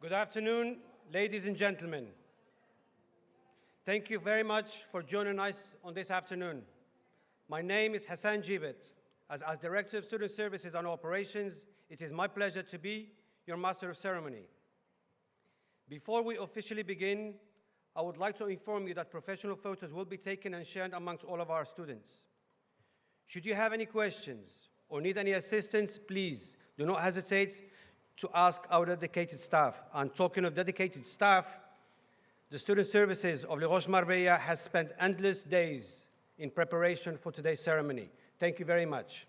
Good afternoon, ladies and gentlemen. Thank you very much for joining us on this afternoon. My name is Hassan Jibet. As Director of Student Services and Operations, it is my pleasure to be your Master of Ceremony. Before we officially begin, I would like to inform you that professional photos will be taken and shared amongst all of our students. Should you have any questions or need any assistance, please do not hesitate to ask our dedicated staff. And talking of dedicated staff, the Student Services of Les Roches Marbella has spent endless days in preparation for today's ceremony. Thank you very much.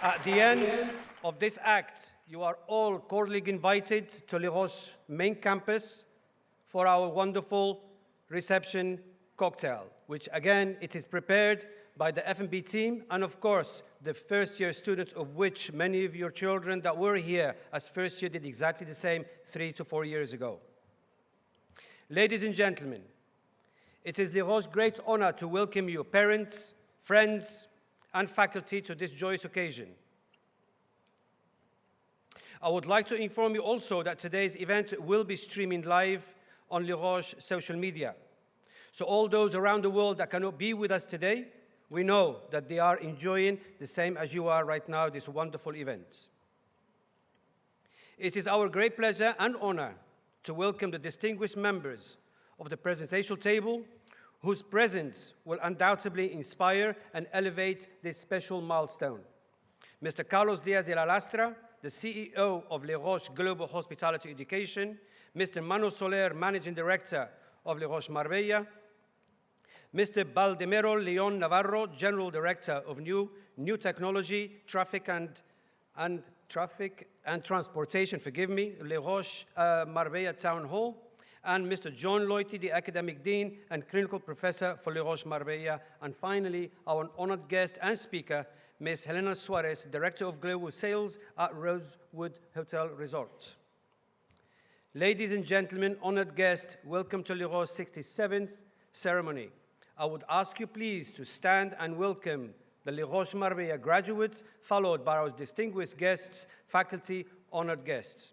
At the end of this act, you are all cordially invited to Les Roches main campus for our wonderful reception cocktail, which again, it is prepared by the F&B team and of course, the first-year students, of which many of your children that were here as first year did exactly the same 3 to 4 years ago. Ladies and gentlemen, it is Les Roches' great honor to welcome you, parents, friends, and faculty to this joyous occasion. I would like to inform you also that today's event will be streaming live on Les Roches social media. So all those around the world that cannot be with us today, we know that they are enjoying the same as you are right now, this wonderful event. It is our great pleasure and honor to welcome the distinguished members of the presidential table, whose presence will undoubtedly inspire and elevate this special milestone. Mr. Carlos Diaz de la Lastra, the CEO of Les Roches Global Hospitality Education, Mr. Mano Soler, Managing Director of Les Roches Marbella, Mr. Baldemero Leon Navarro, General Director of New Technology, Traffic and Transportation, Les Roches Marbella Town Hall, and Mr. John Loity, the Academic Dean and Clinical Professor for Les Roches Marbella, and finally, our honored guest and speaker, Ms. Helena Suarez, Director of Global Sales at Rosewood Hotel Resort. Ladies and gentlemen, honored guests, welcome to Les Roches' 67th ceremony. I would ask you please to stand and welcome the Les Roches Marbella graduates, followed by our distinguished guests, faculty, honored guests.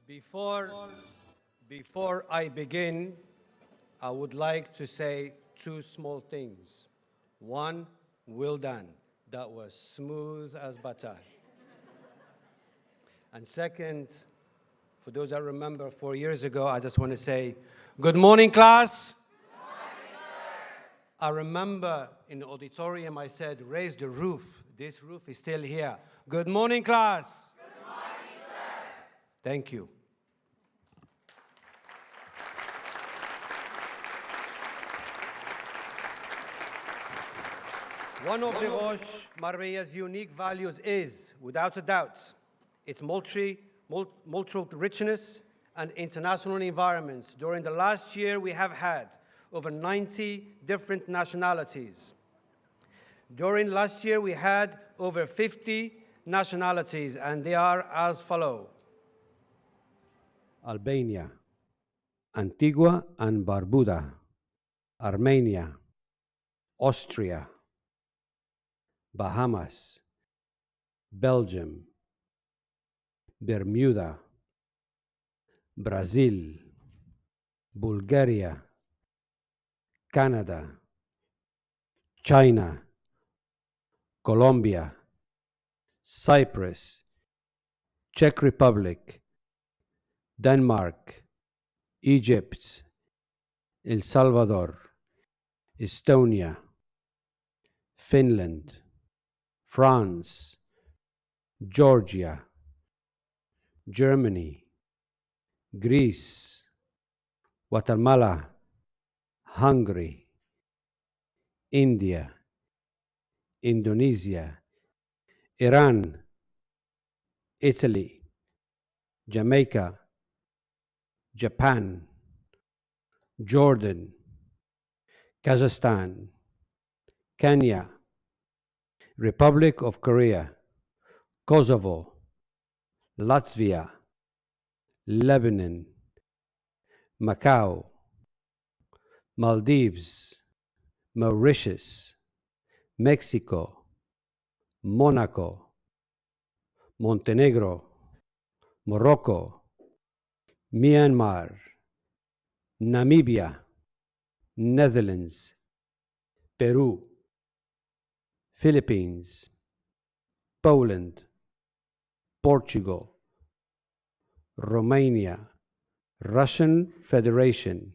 Before I begin, I would like to say two small things. One, well done. That was smooth as butter. And second, for those that remember 4 years ago, I just want to say, good morning, class. Good morning, sir. I remember in the auditorium I said, raise the roof. This roof is still here. Good morning, class. Good morning, sir. Thank you. One of Les Roches Marbella's unique values is, without a doubt, its multicultural richness and international environments. During the last year, we have had over 90 different nationalities. During last year, we had over 50 nationalities, and they are as follow: Albania, Antigua and Barbuda, Armenia, Austria, Bahamas, Belgium, Bermuda, Brazil, Bulgaria, Canada, China, Colombia, Cyprus, Czech Republic, Denmark, Egypt, El Salvador, Estonia, Finland, France, Georgia, Germany, Greece, Guatemala, Hungary, India, Indonesia, Iran, Italy, Jamaica, Japan, Jordan, Kazakhstan, Kenya, Republic of Korea, Kosovo, Latvia, Lebanon, Macau, Maldives, Mauritius, Mexico, Monaco, Montenegro, Morocco, Myanmar, Namibia, Netherlands, Peru, Philippines, Poland, Portugal, Romania, Russian Federation,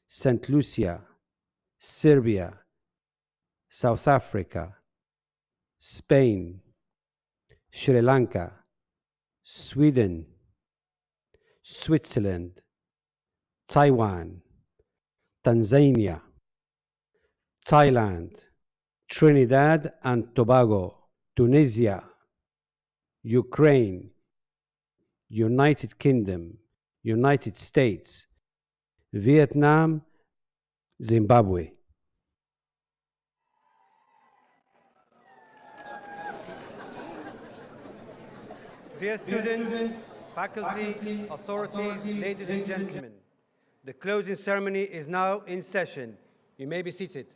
St. Lucia, Serbia, South Africa, Spain, Sri Lanka, Sweden, Switzerland, Taiwan, Tanzania, Thailand, Trinidad and Tobago, Tunisia, Ukraine, United Kingdom, United States, Vietnam, Zimbabwe. Dear students, faculty, authorities, ladies and gentlemen, the closing ceremony is now in session. You may be seated.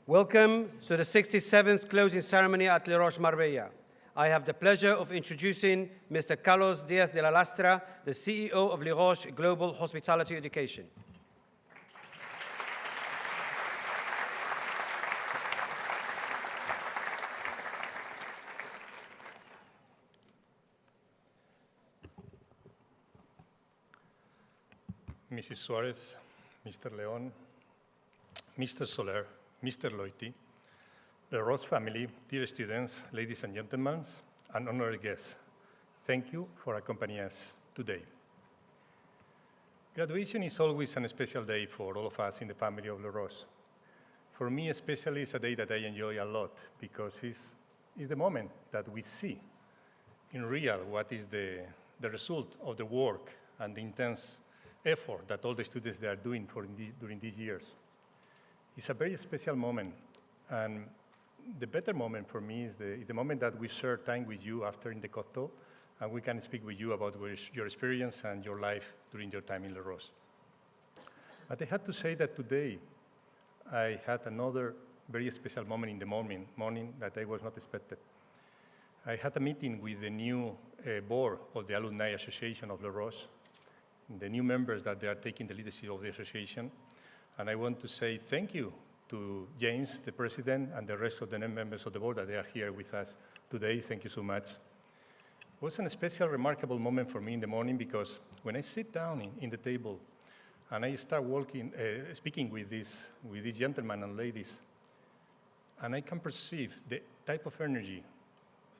Welcome to the 67th closing ceremony at Les Roches Marbella. I have the pleasure of introducing Mr. Carlos Diaz de la Lastra, the CEO of Les Roches Global Hospitality Education. Mrs. Suarez, Mr. Leon, Mr. Soler, Mr. Loiti, the Ross family, dear students, ladies and gentlemen, and honored guests, thank you for accompanying us today. Graduation is always a special day for all of us in the family of Les Roches. For me, especially, it's a day that I enjoy a lot because it's the moment that we see in real what is the result of the work and the intense effort that all the students they are doing during these years. It's a very special moment, and the better moment for me is the moment that we share time with you after in the cocktail, and we can speak with you about your experience and your life during your time in Les Roches. But I had to say that today I had another very special moment in the morning that I was not expected. I had a meeting with the new board of the Alumni Association of Les Roches, the new members that they are taking the leadership of the association. And I want to say thank you to James, the president, and the rest of the members of the board that they are here with us today. Thank you so much. It was a special, remarkable moment for me in the morning because when I sit down in the table and I start speaking with these gentlemen and ladies, and I can perceive the type of energy,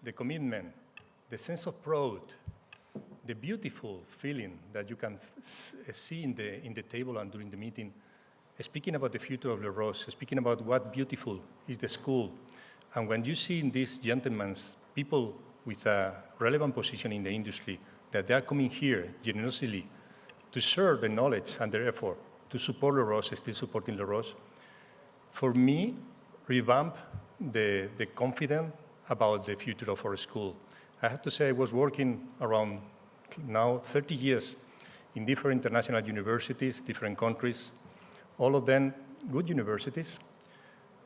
the commitment, the sense of pride, the beautiful feeling that you can see in the table and during the meeting, speaking about the future of Les Roches, speaking about what beautiful is the school. And when you see in these gentlemen people with a relevant position in the industry, that they are coming here generously to share the knowledge and their effort to support Les Roches, still supporting Les Roches, for me, revamp the confidence about the future of our school. I have to say I was working around now 30 years in different international universities, different countries, all of them good universities.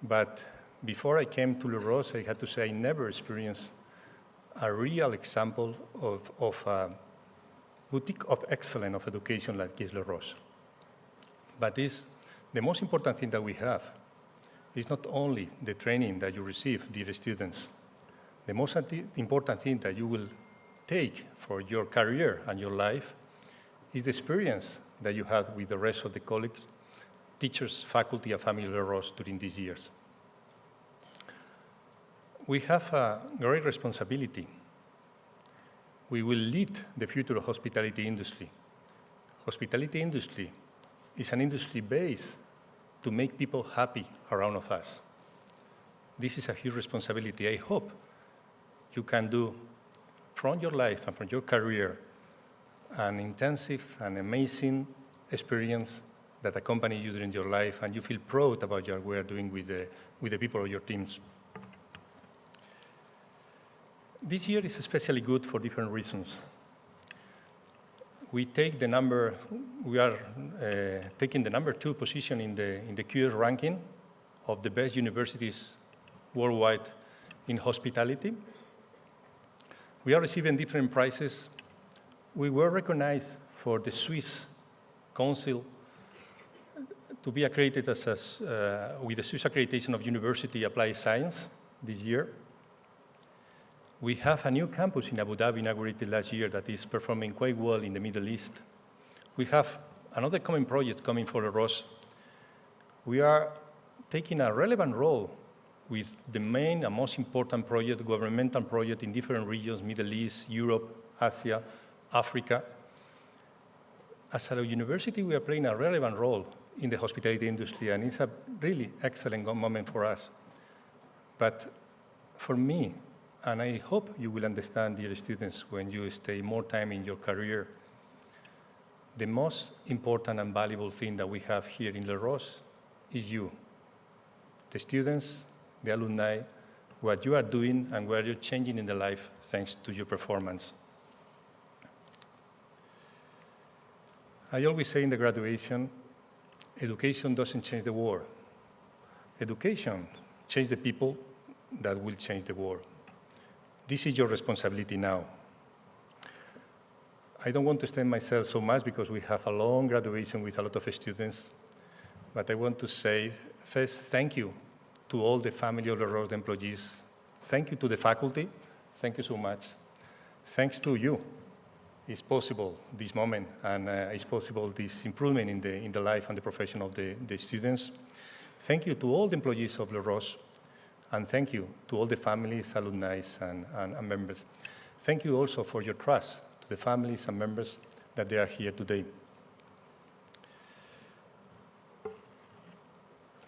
But before I came to Les Roches, I had to say I never experienced a real example of a boutique of excellence of education like is Les Roches. But the most important thing that we have is not only the training that you receive, dear students. The most important thing that you will take for your career and your life is the experience that you had with the rest of the colleagues, teachers, faculty, and family of Les Roches during these years. We have a great responsibility. We will lead the future of hospitality industry. Hospitality industry is an industry based to make people happy around of us. This is a huge responsibility. I hope you can do from your life and from your career an intensive and amazing experience that accompany you during your life, and you feel proud about what we are doing with the people of your teams. This year is especially good for different reasons. We are taking the number 2 position in the QS ranking of the best universities worldwide in hospitality. We are receiving different prizes. We were recognized for the Swiss Council to be accredited with the Swiss accreditation of University Applied Science this year. We have a new campus in Abu Dhabi inaugurated last year that is performing quite well in the Middle East. We have another common project coming for Les Roches. We are taking a relevant role with the main and most important project, governmental project in different regions, Middle East, Europe, Asia, Africa. As a university, we are playing a relevant role in the hospitality industry, and it's a really excellent moment for us. But for me, and I hope you will understand, dear students, when you stay more time in your career, the most important and valuable thing that we have here in Les Roches is you, the students, the alumni, what you are doing and where you're changing in the life thanks to your performance. I always say in the graduation, education doesn't change the world. Education changes the people that will change the world. This is your responsibility now. I don't want to extend myself so much because we have a long graduation with a lot of students, but I want to say first thank you to all the family of Les Roches employees. Thank you to the faculty. Thank you so much. Thanks to you, it's possible this moment, and it's possible this improvement in the life and the profession of the students. Thank you to all the employees of Les Roches, and thank you to all the families, alumni, and members. Thank you also for your trust to the families and members that they are here today.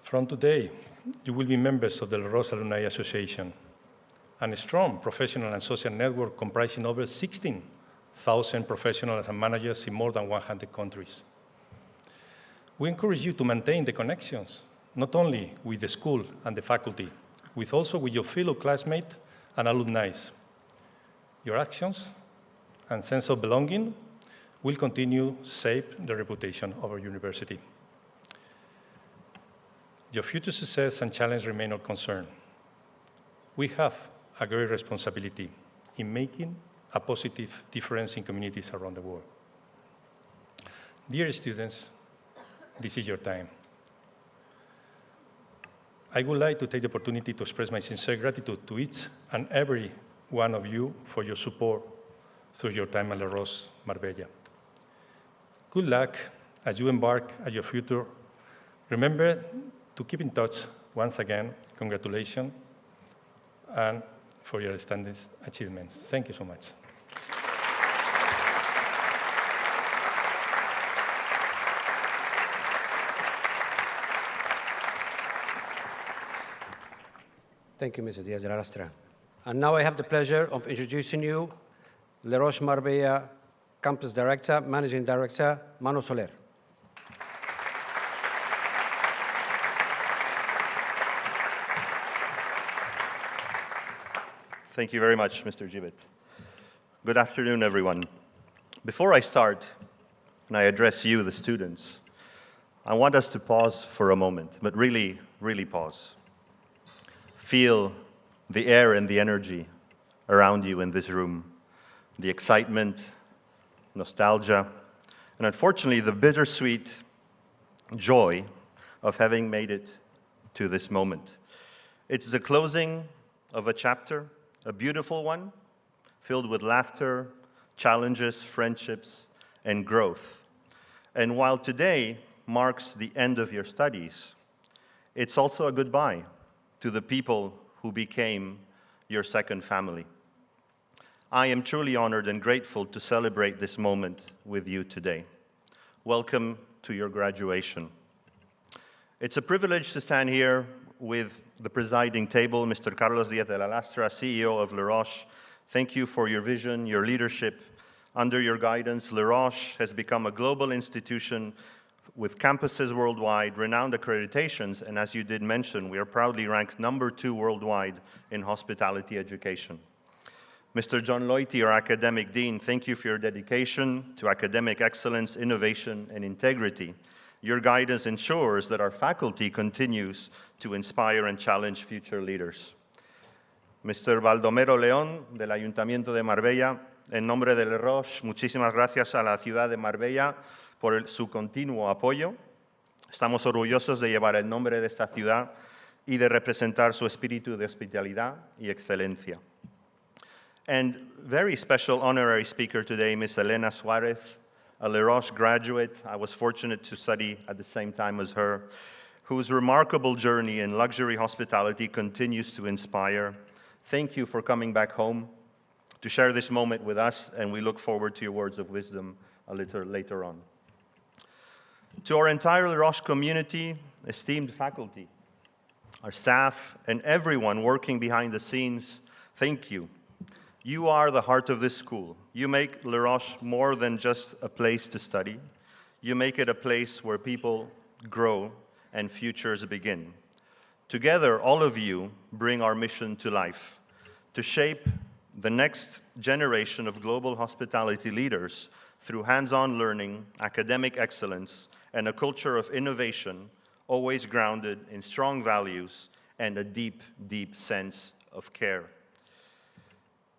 From today, you will be members of the Les Roches Alumni Association, a strong professional and social network comprising over 16,000 professionals and managers in more than 100 countries. We encourage you to maintain the connections, not only with the school and the faculty, also with your fellow classmates and alumni. Your actions and sense of belonging will continue to shape the reputation of our university. Your future success and challenge remain our concern. We have a great responsibility. in making a positive difference in communities around the world. Dear students, this is your time. I would like to take the opportunity to express my sincere gratitude to each and every one of you for your support through your time at Les Roches, Marbella. Good luck as you embark on your future. Remember to keep in touch. Once again, congratulations and for your outstanding achievements. Thank you so much. Thank you, Mr. Diaz de la Lastra. And now I have the pleasure of introducing you Les Roches Marbella Campus Director, Managing Director, Mano Soler. Thank you very much, Mr. Gibbet. Good afternoon, everyone. Before I start, and I address you, the students, I want us to pause for a moment, but really, really pause. Feel the air and the energy around you in this room, the excitement, nostalgia, and unfortunately, the bittersweet joy of having made it to this moment. It's the closing of a chapter, a beautiful one, filled with laughter, challenges, friendships, and growth. And while today marks the end of your studies, it's also a goodbye to the people who became your second family. I am truly honored and grateful to celebrate this moment with you today. Welcome to your graduation. It's a privilege to stand here with the presiding table, Mr. Carlos Diaz de la Lastra, CEO of Les Roches. Thank you for your vision, your leadership. Under your guidance, Les Roches has become a global institution with campuses worldwide, renowned accreditations, and as you did mention, we are proudly ranked #2 worldwide in hospitality education. Mr. John Loity, our academic dean, thank you for your dedication to academic excellence, innovation, and integrity. Your guidance ensures that our faculty continues to inspire and challenge future leaders. Mr. Baldomero León, del Ayuntamiento de Marbella, en nombre de Les Roches, muchísimas gracias a la ciudad de Marbella por su continuo apoyo. Estamos orgullosos de llevar el nombre de esta ciudad y de representar su espíritu de hospitalidad y excelencia. And very special honorary speaker today, Ms. Elena Suarez, a Les Roches graduate. I was fortunate to study at the same time as her, whose remarkable journey in luxury hospitality continues to inspire. Thank you for coming back home to share this moment with us, and we look forward to your words of wisdom a little later on. To our entire Les Roches community, esteemed faculty, our staff, and everyone working behind the scenes, thank you. You are the heart of this school. You make Les Roches more than just a place to study. You make it a place where people grow and futures begin. Together, all of you bring our mission to life, to shape the next generation of global hospitality leaders through hands-on learning, academic excellence, and a culture of innovation, always grounded in strong values and a deep, deep sense of care.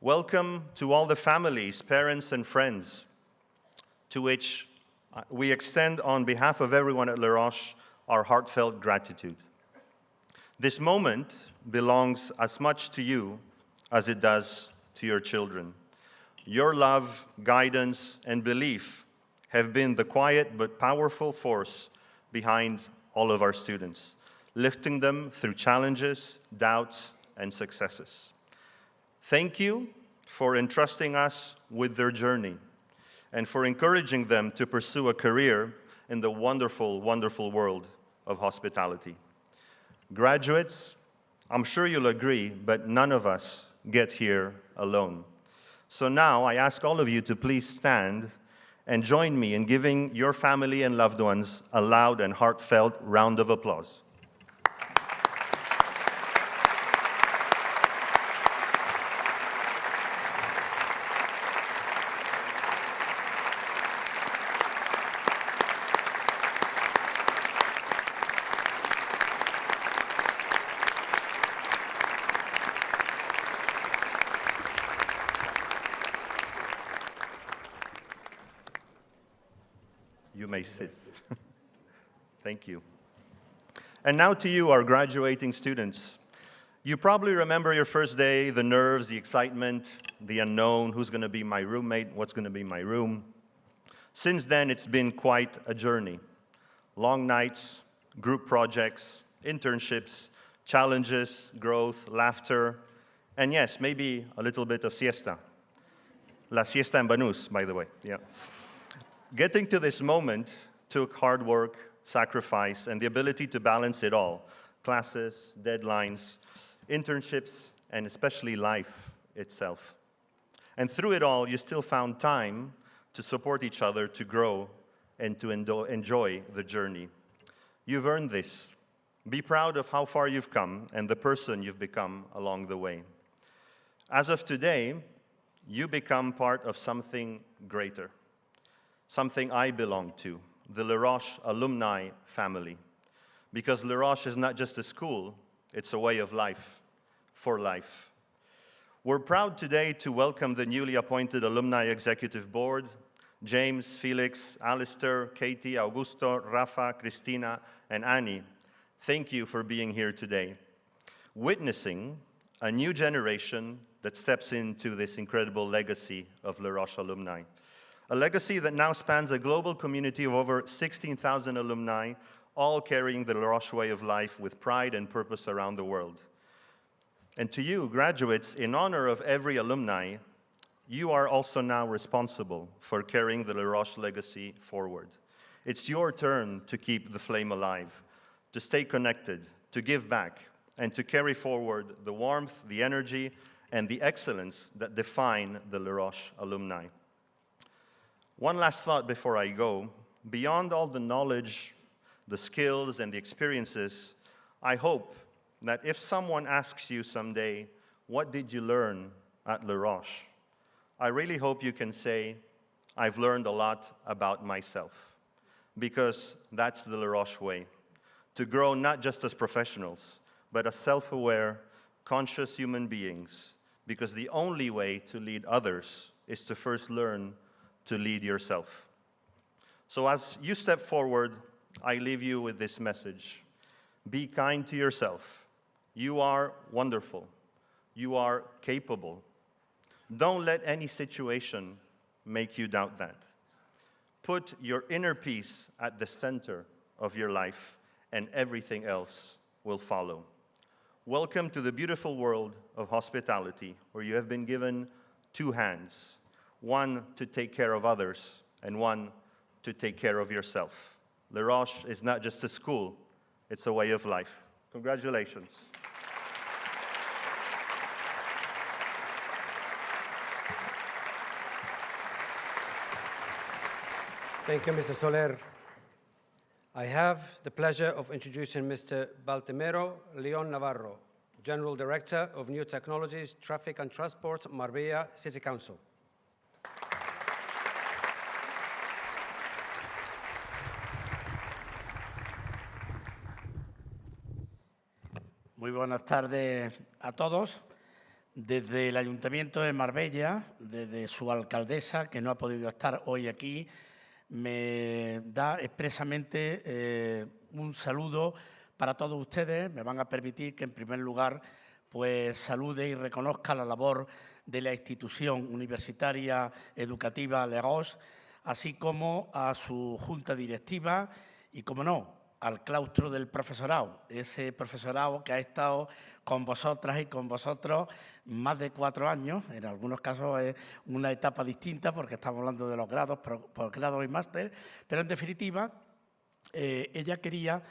Welcome to all the families, parents, and friends, to which we extend on behalf of everyone at Les Roches our heartfelt gratitude. This moment belongs as much to you as it does to your children. Your love, guidance, and belief have been the quiet but powerful force behind all of our students, lifting them through challenges, doubts, and successes. Thank you for entrusting us with their journey and for encouraging them to pursue a career in the wonderful, wonderful world of hospitality. Graduates, I'm sure you'll agree, but none of us get here alone. So now I ask all of you to please stand and join me in giving your family and loved ones a loud and heartfelt round of applause. may sit. Thank you. And now to you, our graduating students. You probably remember your first day, the nerves, the excitement, the unknown, who's going to be my roommate, what's going to be my room. Since then, it's been quite a journey. Long nights, group projects, internships, challenges, growth, laughter, and yes, maybe a little bit of siesta. La siesta en Banús, by the way, yeah. Getting to this moment took hard work, sacrifice, and the ability to balance it all. Classes, deadlines, internships, and especially life itself. And through it all, you still found time to support each other, to grow, and to enjoy the journey. You've earned this. Be proud of how far you've come and the person you've become along the way. As of today, you become part of something greater, something I belong to, the Les Roches alumni family. Because Les Roches is not just a school, it's a way of life, for life. We're proud today to welcome the newly appointed Alumni Executive Board, James, Felix, Alistair, Katie, Augusto, Rafa, Cristina, and Annie. Thank you for being here today, witnessing a new generation that steps into this incredible legacy of Les Roches alumni. A legacy that now spans a global community of over 16,000 alumni, all carrying the Les Roches way of life with pride and purpose around the world. And to you, graduates, in honor of every alumni, you are also now responsible for carrying the Les Roches legacy forward. It's your turn to keep the flame alive, to stay connected, to give back, and to carry forward the warmth, the energy, and the excellence that define the Les Roches alumni. One last thought before I go. Beyond all the knowledge, the skills, and the experiences, I hope that if someone asks you someday, what did you learn at Les Roches? I really hope you can say, I've learned a lot about myself, because that's the Les Roches way, to grow not just as professionals, but as self-aware, conscious human beings, because the only way to lead others is to first learn to lead yourself. So as you step forward, I leave you with this message. Be kind to yourself. You are wonderful. You are capable. Don't let any situation make you doubt that. Put your inner peace at the center of your life, and everything else will follow. Welcome to the beautiful world of hospitality, where you have been given two hands, one to take care of others, and one to take care of yourself. Les Roches is not just a school, it's a way of life. Congratulations. Thank you, Mr. Soler. I have the pleasure of introducing Mr. Baltemero Leon Navarro, General Director of New Technologies, Traffic and Transport, Marbella City Council. Muy buenas tardes a todos. Desde el Ayuntamiento de Marbella, desde su alcaldesa, que no ha podido estar hoy aquí, me da expresamente un saludo para todos ustedes. Me van a permitir que, en primer lugar, pues salude y reconozca la labor de la institución universitaria educativa Les Roches, así como a su junta directiva y, como no, al claustro del profesorado, ese profesorado que ha estado con vosotras y con vosotros más de 4 años, en algunos casos es una etapa distinta porque estamos hablando de los grados, posgrado y máster, pero en definitiva ella quería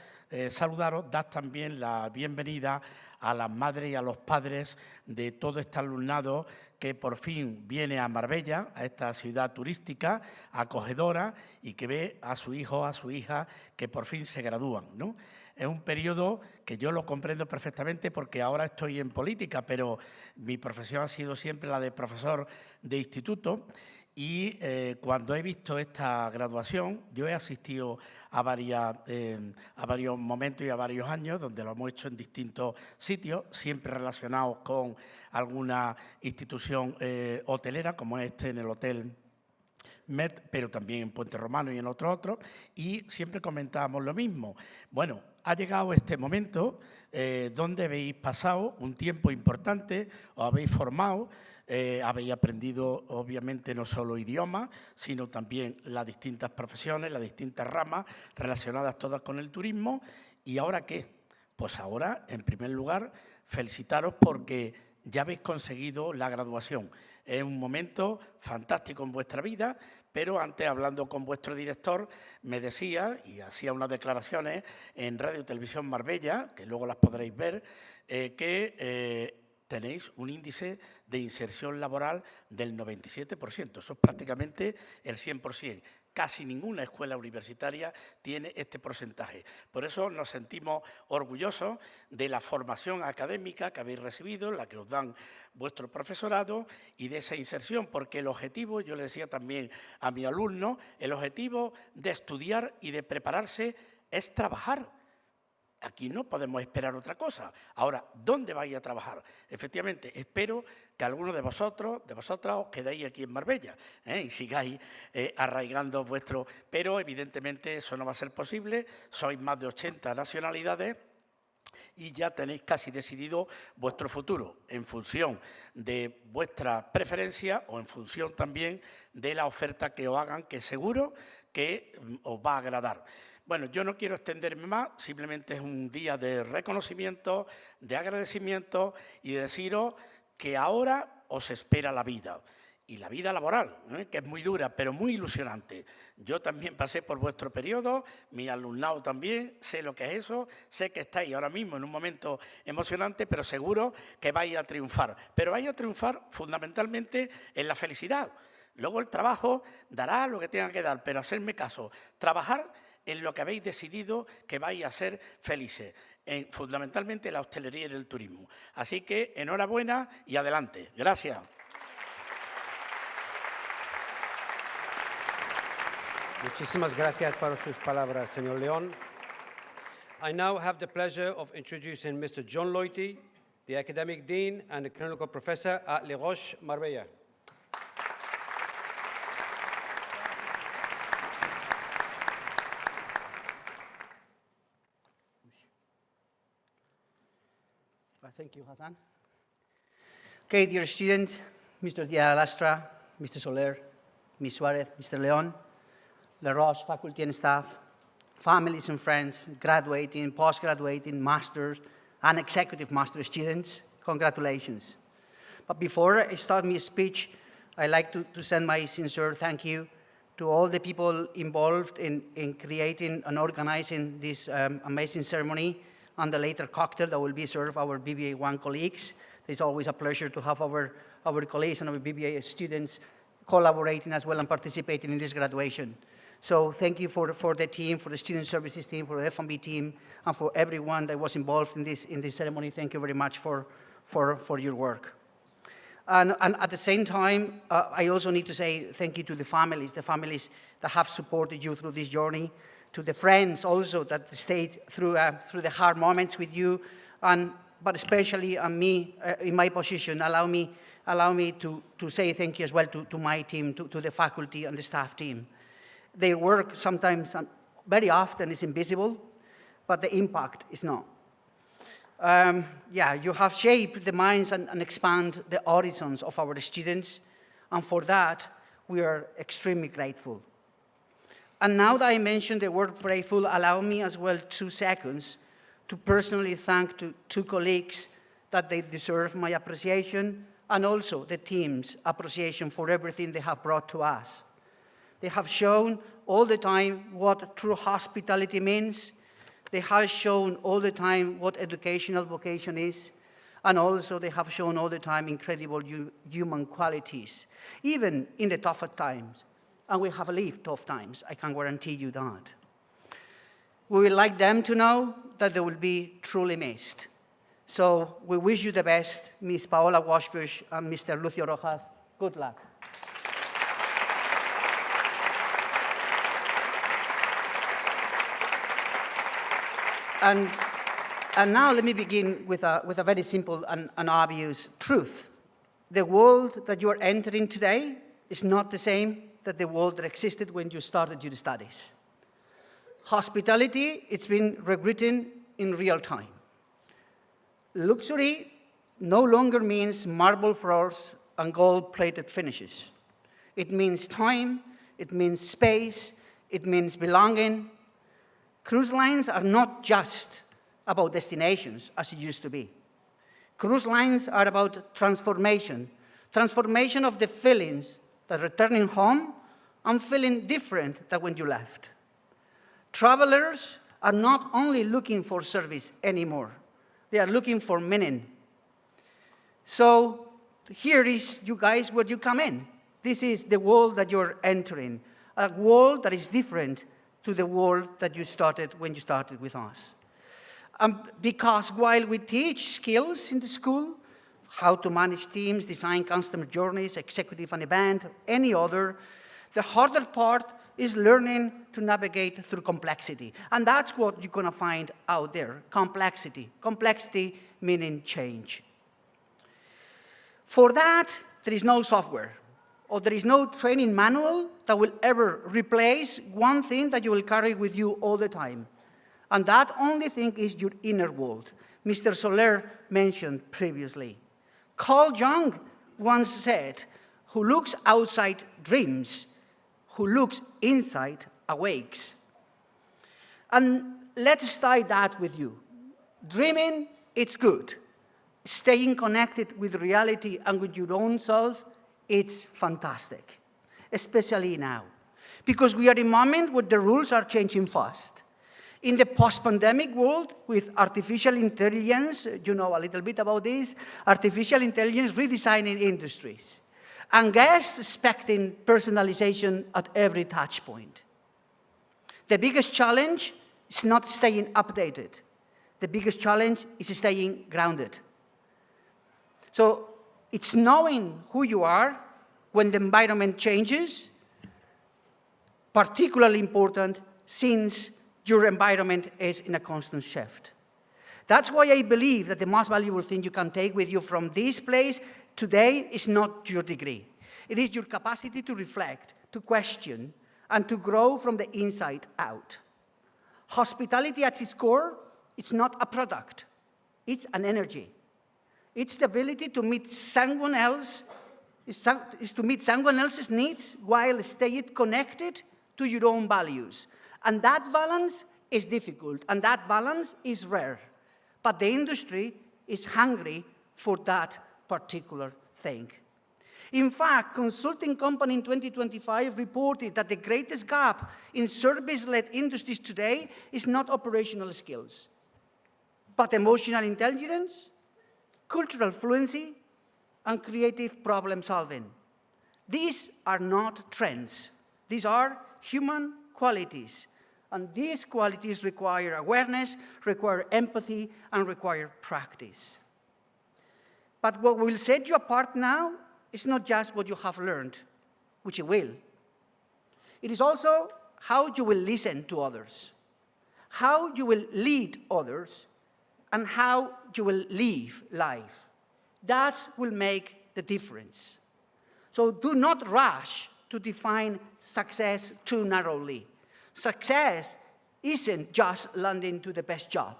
saludaros, dar también la bienvenida a las madres y a los padres de todo este alumnado que por fin viene a Marbella, a esta ciudad turística, acogedora, y que ve a su hijo, a su hija, que por fin se gradúan, ¿no? Es un periodo que yo lo comprendo perfectamente porque ahora estoy en política, pero mi profesión ha sido siempre la de profesor de instituto. Y cuando he visto esta graduación, yo he asistido a varios momentos y a varios años donde lo hemos hecho en distintos sitios, siempre relacionados con alguna institución hotelera, como en el Hotel MET, pero también en Puente Romano y en otros, y siempre comentábamos lo mismo. Bueno, ha llegado este momento donde habéis pasado un tiempo importante, os habéis formado, habéis aprendido obviamente no solo idiomas, sino también las distintas profesiones, las distintas ramas relacionadas todas con el turismo. ¿Y ahora qué? Pues ahora, en primer lugar, felicitaros porque ya habéis conseguido la graduación. Es un momento fantástico en vuestra vida, pero antes, hablando con vuestro director, me decía, y hacía unas declaraciones en Radio y Televisión Marbella, que luego las podréis ver, que tenéis un índice de inserción laboral del 97%. Eso es prácticamente el 100%. Casi ninguna escuela universitaria tiene este porcentaje. Por eso nos sentimos orgullosos de la formación académica que habéis recibido, la que os dan vuestro profesorado, y de esa inserción, porque el objetivo, yo le decía también a mi alumno, el objetivo de estudiar y de prepararse es trabajar. Aquí no podemos esperar otra cosa. Ahora, ¿dónde vais a trabajar? Efectivamente, espero que algunos de vosotras os quedéis aquí en Marbella y sigáis arraigando vuestro... Pero, evidentemente, eso no va a ser posible. Sois más de 80 nacionalidades y ya tenéis casi decidido vuestro futuro en función de vuestra preferencia o en función también de la oferta que os hagan, que seguro que os va a agradar. Bueno, yo no quiero extenderme más, simplemente es un día de reconocimiento, de agradecimiento y de deciros que ahora os espera la vida. Y la vida laboral, que es muy dura, pero muy ilusionante. Yo también pasé por vuestro periodo, mi alumnado también, sé lo que es eso, sé que estáis ahora mismo en un momento emocionante, pero seguro que vais a triunfar. Pero vais a triunfar fundamentalmente en la felicidad. Luego el trabajo dará lo que tenga que dar, pero hacerme caso, trabajar en lo que habéis decidido que vais a ser felices, fundamentalmente la hostelería y el turismo. Así que enhorabuena y adelante. Gracias. Muchísimas gracias por sus palabras, señor León. I now have the pleasure of introducing Mr. John Loighty, the Academic Dean and a Clinical Professor at Les Roches, Marbella. Thank you, Hassan. Okay, dear students, Mr. Diaz Lastra, Mr. Soler, Ms. Suarez, Mr. Leon, Les Roches faculty and staff, families and friends, graduating, post-graduating, masters, and executive master students, congratulations. But before I start my speech, I'd like to send my sincere thank you to all the people involved in creating and organizing this amazing ceremony and the later cocktail that will be served our BBA1 colleagues. It's always a pleasure to have our colleagues and our BBA students collaborating as well and participating in this graduation. So thank you for the team, for the student services team, for the F&B team, and for everyone that was involved in this ceremony. Thank you very much for your work. And at the same time, I also need to say thank you to the families that have supported you through this journey, to the friends also that stayed through the hard moments with you, but especially me in my position, allow me to say thank you as well to my team, to the faculty and the staff team. Their work sometimes, very often, is invisible, but the impact is not. You have shaped the minds and expand the horizons of our students, and for that, we are extremely grateful. And now that I mentioned the word grateful, allow me as well 2 seconds to personally thank two colleagues that they deserve my appreciation and also the team's appreciation for everything they have brought to us. They have shown all the time what true hospitality means. They have shown all the time what educational vocation is. And also they have shown all the time incredible human qualities, even in the toughest times. And we have lived tough times, I can guarantee you that. We would like them to know that they will be truly missed. So we wish you the best, Ms. Paola Washbush and Mr. Lucio Rojas. Good luck. And now let me begin with a very simple and obvious truth. The world that you are entering today is not the same than the world that existed when you started your studies. Hospitality, it's been rewritten in real time. Luxury no longer means marble floors and gold-plated finishes. It means time, it means space, it means belonging. Cruise lines are not just about destinations, as it used to be. Cruise lines are about transformation of the feelings that returning home and feeling different than when you left. Travelers are not only looking for service anymore, they are looking for meaning. So here is, you guys, where you come in. This is the world that you're entering, a world that is different to the world that you started when you started with us. Because while we teach skills in the school, how to manage teams, design customer journeys, executive an event, any other, the harder part is learning to navigate through complexity. And that's what you're going to find out there, complexity. Complexity meaning change. For that, there is no software, or there is no training manual that will ever replace one thing that you will carry with you all the time. And that only thing is your inner world. Mr. Soler mentioned previously. Carl Jung once said, "Who looks outside dreams, who looks inside awakes." And let's tie that with you. Dreaming, it's good. Staying connected with reality and with your own self, it's fantastic, especially now. Because we are in a moment where the rules are changing fast. In the post-pandemic world, with artificial intelligence, you know a little bit about this, artificial intelligence redesigning industries, and guests expecting personalization at every touch point. The biggest challenge is not staying updated. The biggest challenge is staying grounded. So it's knowing who you are when the environment changes, particularly important since your environment is in a constant shift. That's why I believe that the most valuable thing you can take with you from this place today is not your degree. It is your capacity to reflect, to question, and to grow from the inside out. Hospitality at its core, it's not a product, it's an energy. It's the ability to meet someone else, is to meet someone else's needs while staying connected to your own values. And that balance is difficult, and that balance is rare. But the industry is hungry for that particular thing. In fact, consulting company in 2025 reported that the greatest gap in service-led industries today is not operational skills, but emotional intelligence, cultural fluency, and creative problem solving. These are not trends. These are human qualities. And these qualities require awareness, require empathy, and require practice. But what will set you apart now is not just what you have learned, which you will. It is also how you will listen to others, how you will lead others, and how you will live life. That will make the difference. So do not rush to define success too narrowly. Success isn't just landing to the best job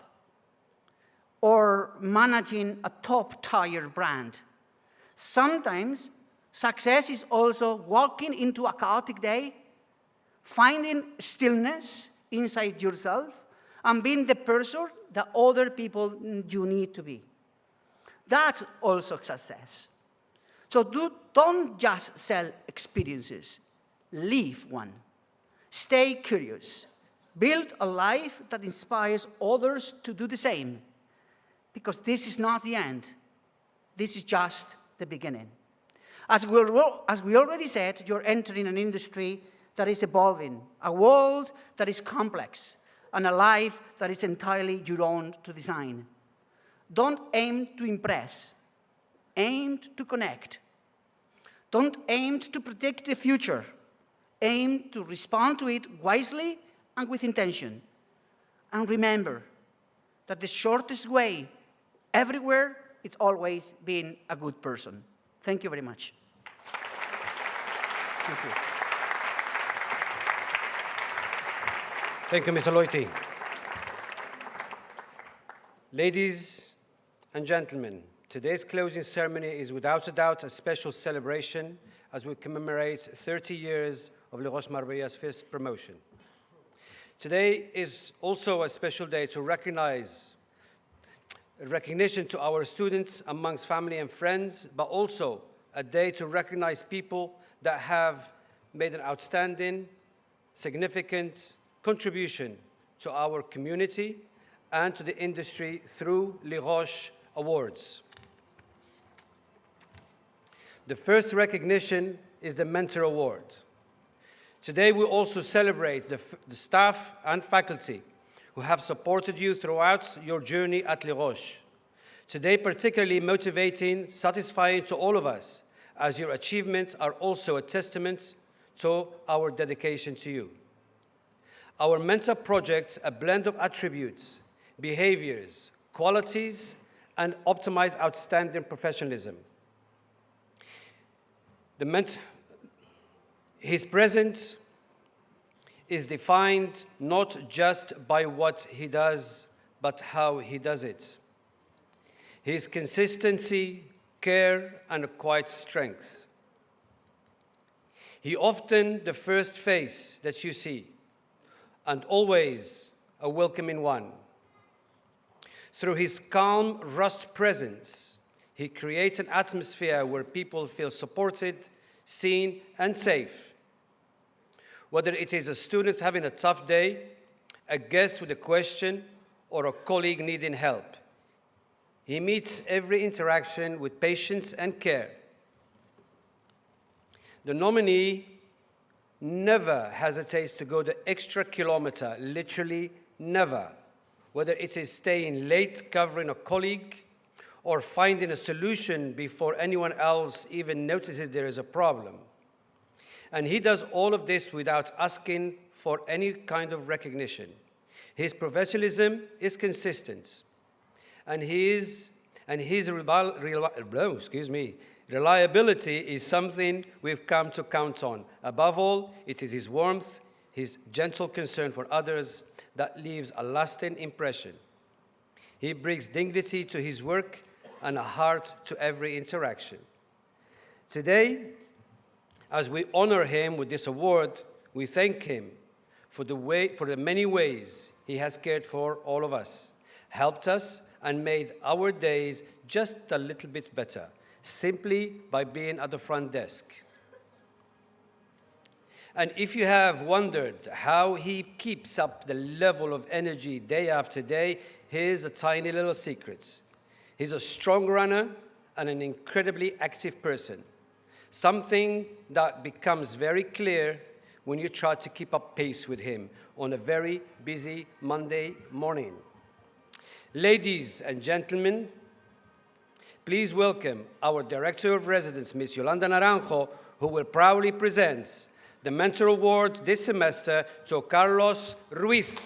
or managing a top-tier brand. Sometimes success is also walking into a chaotic day, finding stillness inside yourself, and being the person that other people you need to be. That's also success. So don't just sell experiences, live one. Stay curious. Build a life that inspires others to do the same. Because this is not the end. This is just the beginning. As we already said, you're entering an industry that is evolving, a world that is complex, and a life that is entirely your own to design. Don't aim to impress. Aim to connect. Don't aim to predict the future. Aim to respond to it wisely and with intention. And remember that the shortest way everywhere is always being a good person. Thank you very much. Thank you. Thank you, Mr. Loite. Ladies and gentlemen, today's closing ceremony is without a doubt a special celebration as we commemorate 30 years of Les Roches Marbella's first promotion. Today is also a special day to recognition to our students amongst family and friends, but also a day to recognize people that have made an outstanding, significant contribution to our community and to the industry through Les Roches Awards. The first recognition is the Mentor Award. Today we also celebrate the staff and faculty who have supported you throughout your journey at Les Roches. Today particularly motivating, satisfying to all of us, as your achievements are also a testament to our dedication to you. Our mentor projects a blend of attributes, behaviors, qualities, and optimize outstanding professionalism. His present is defined not just by what he does, but how he does it. His consistency, care, and quiet strength. He often the first face that you see, and always a welcoming one. Through his calm, rust presence, he creates an atmosphere where people feel supported, seen, and safe. Whether it is a student having a tough day, a guest with a question, or a colleague needing help, he meets every interaction with patience and care. The nominee never hesitates to go the extra kilometer, literally never, whether it is staying late covering a colleague or finding a solution before anyone else even notices there is a problem. And he does all of this without asking for any kind of recognition. His professionalism is consistent, and his reliability is something we've come to count on. Above all, it is his warmth, his gentle concern for others that leaves a lasting impression. He brings dignity to his work and a heart to every interaction. Today, as we honor him with this award, we thank him for the many ways he has cared for all of us, helped us, and made our days just a little bit better, simply by being at the front desk. And if you have wondered how he keeps up the level of energy day after day, here's a tiny little secret. He's a strong runner and an incredibly active person, something that becomes very clear when you try to keep up pace with him on a very busy Monday morning. Ladies and gentlemen, please welcome our Director of Residence, Ms. Yolanda Naranjo, who will proudly present the Mentor Award this semester to Carlos Ruiz.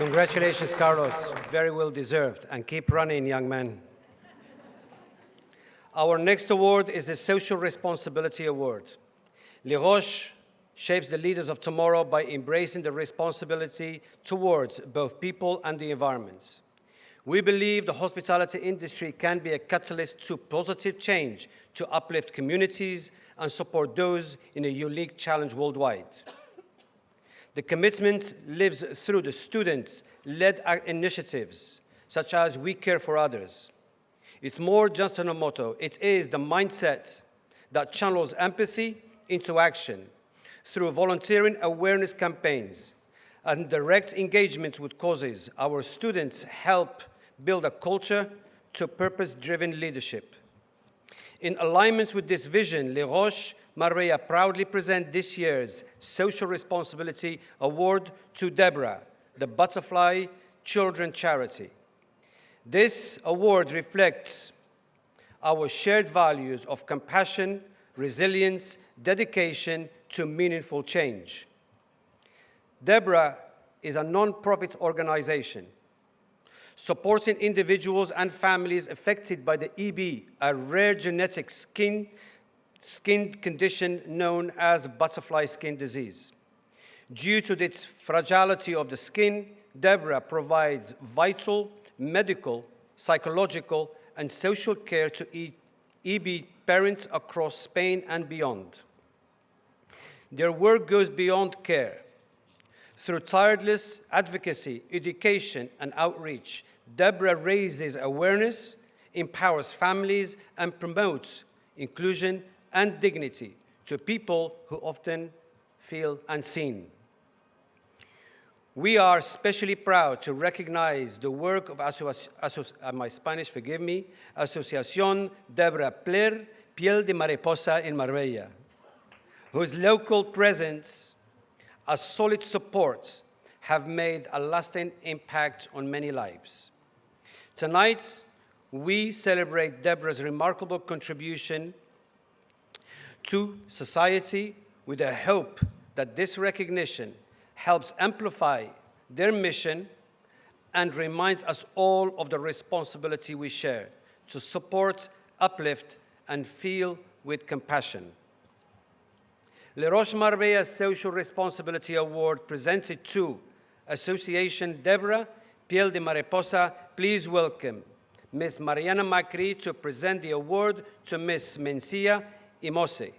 Congratulations, Carlos. Very well deserved. And keep running, young man. Our next award is the Social Responsibility Award. Les Roches shapes the leaders of tomorrow by embracing the responsibility towards both people and the environment. We believe the hospitality industry can be a catalyst to positive change, to uplift communities and support those in a unique challenge worldwide. The commitment lives through the students-led initiatives, such as We Care for Others. It's more just than a motto. It is the mindset that channels empathy into action through volunteering awareness campaigns and direct engagement with causes. Our students help build a culture to purpose-driven leadership. In alignment with this vision, Les Roches Marbella proudly present this year's Social Responsibility Award to Deborah, the Butterfly Children Charity. This award reflects our shared values of compassion, resilience, dedication to meaningful change. Deborah is a non-profit organization supporting individuals and families affected by the EB, a rare genetic skin condition known as butterfly skin disease. Due to its fragility of the skin, Deborah provides vital medical, psychological, and social care to EB parents across Spain and beyond. Their work goes beyond care. Through tireless advocacy, education, and outreach, Deborah raises awareness, empowers families, and promotes inclusion and dignity to people who often feel unseen. We are especially proud to recognize the work of my Spanish, forgive me, Asociación Deborah Pler, Piel de Mariposa in Marbella, whose local presence and solid support have made a lasting impact on many lives. Tonight, we celebrate Deborah's remarkable contribution to society with the hope that this recognition helps amplify their mission and reminds us all of the responsibility we share to support, uplift, and feel with compassion. Les Roches Marbella Social Responsibility Award presented to Association Deborah, Piel de Mariposa. Please welcome Ms. Mariana Macri to present the award to Ms. Mencia Imose.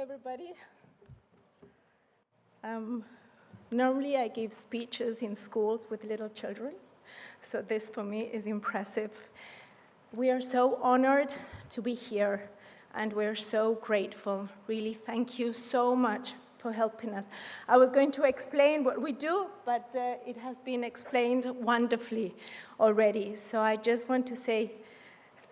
Everybody. Normally I give speeches in schools with little children, so this for me is impressive. We are so honored to be here, and we're so grateful. Really, thank you so much for helping us. I was going to explain what we do, but it has been explained wonderfully already. So I just want to say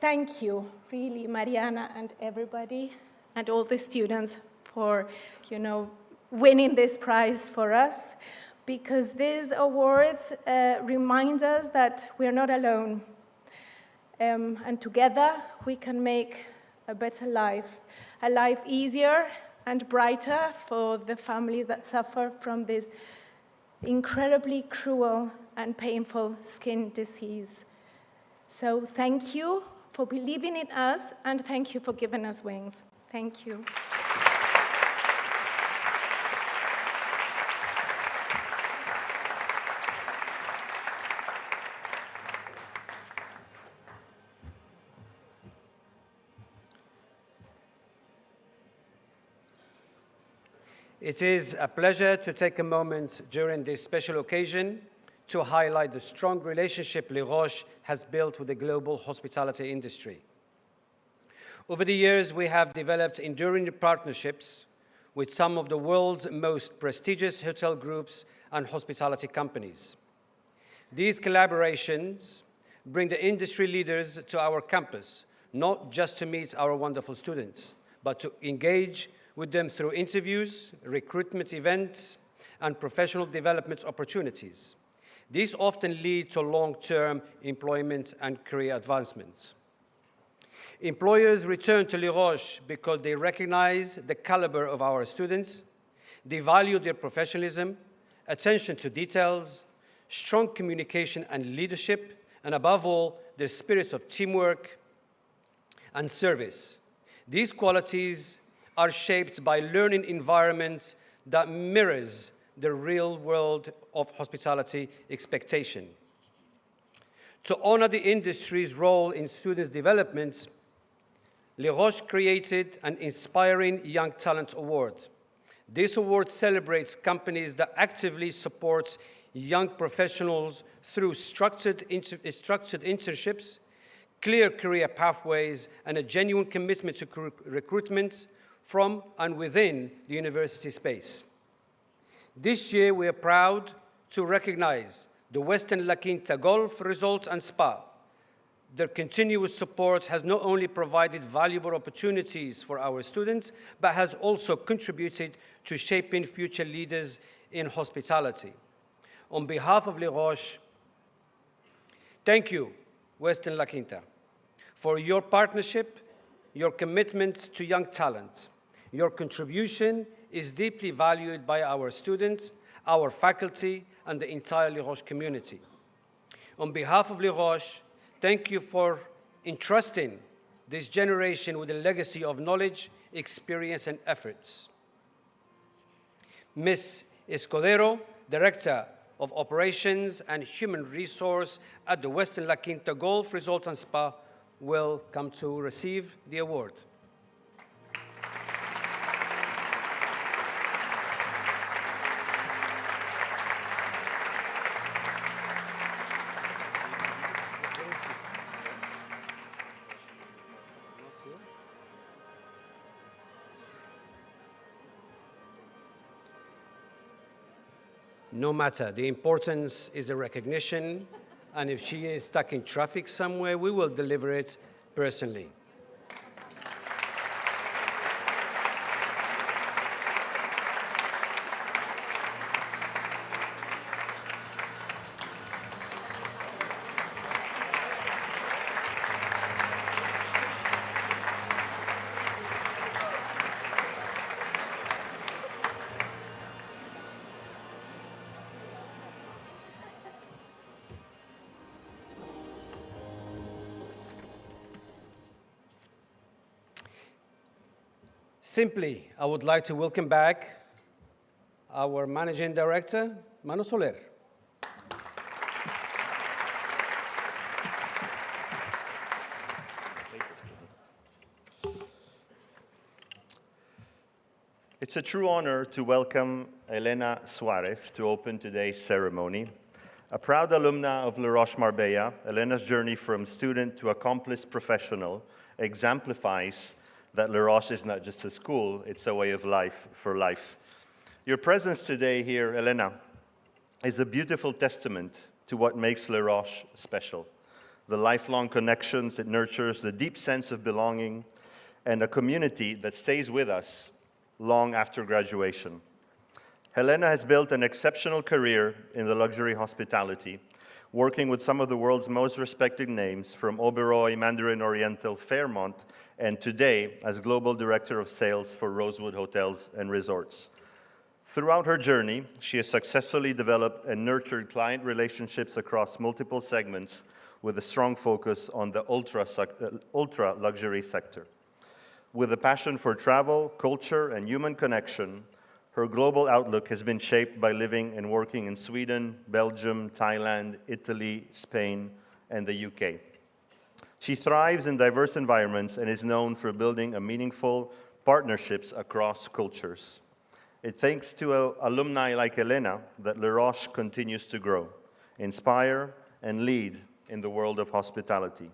thank you, really, Mariana and everybody, and all the students for, winning this prize for us, because these awards remind us that we're not alone. And together, we can make a better life, a life easier and brighter for the families that suffer from this incredibly cruel and painful skin disease. So thank you for believing in us, and thank you for giving us wings. Thank you. It is a pleasure to take a moment during this special occasion to highlight the strong relationship Les Roches has built with the global hospitality industry. Over the years, we have developed enduring partnerships with some of the world's most prestigious hotel groups and hospitality companies. These collaborations bring the industry leaders to our campus, not just to meet our wonderful students, but to engage with them through interviews, recruitment events, and professional development opportunities. These often lead to long-term employment and career advancement. Employers return to Les Roches because they recognize the caliber of our students, they value their professionalism, attention to details, strong communication and leadership, and above all, their spirits of teamwork and service. These qualities are shaped by learning environments that mirrors the real world of hospitality expectation. To honor the industry's role in students' development, Les Roches created an Inspiring Young Talent Award. This award celebrates companies that actively support young professionals through structured internships, clear career pathways, and a genuine commitment to recruitment from and within the university space. This year, we are proud to recognize the Western La Quinta Golf Resort and Spa. Their continuous support has not only provided valuable opportunities for our students, but has also contributed to shaping future leaders in hospitality. On behalf of Les Roches, thank you, Western La Quinta, for your partnership, your commitment to young talent. Your contribution is deeply valued by our students, our faculty, and the entire Les Roches community. On behalf of Les Roches, thank you for entrusting this generation with a legacy of knowledge, experience, and efforts. Ms. Escudero, Director of Operations and Human Resource at the Western La Quinta Golf Resort and Spa, will come to receive the award. No matter, the importance is the recognition, and if she is stuck in traffic somewhere, we will deliver it personally. Simply, I would like to welcome back our Managing Director, Mano Soler. It's a true honor to welcome Elena Suarez to open today's ceremony. A proud alumna of Les Roches Marbella, Elena's journey from student to accomplished professional exemplifies that Les Roches is not just a school, it's a way of life for life. Your presence today here, Elena, is a beautiful testament to what makes Les Roches special. The lifelong connections it nurtures, the deep sense of belonging, and a community that stays with us long after graduation. Helena has built an exceptional career in the luxury hospitality, working with some of the world's most respected names, from Oberoi, Mandarin Oriental, Fairmont, and today as Global Director of Sales for Rosewood Hotels and Resorts. Throughout her journey, she has successfully developed and nurtured client relationships across multiple segments with a strong focus on the ultra-luxury sector. With a passion for travel, culture, and human connection, her global outlook has been shaped by living and working in Sweden, Belgium, Thailand, Italy, Spain, and the UK. She thrives in diverse environments and is known for building meaningful partnerships across cultures. It's thanks to alumni like Elena that Les Roches continues to grow, inspire, and lead in the world of hospitality.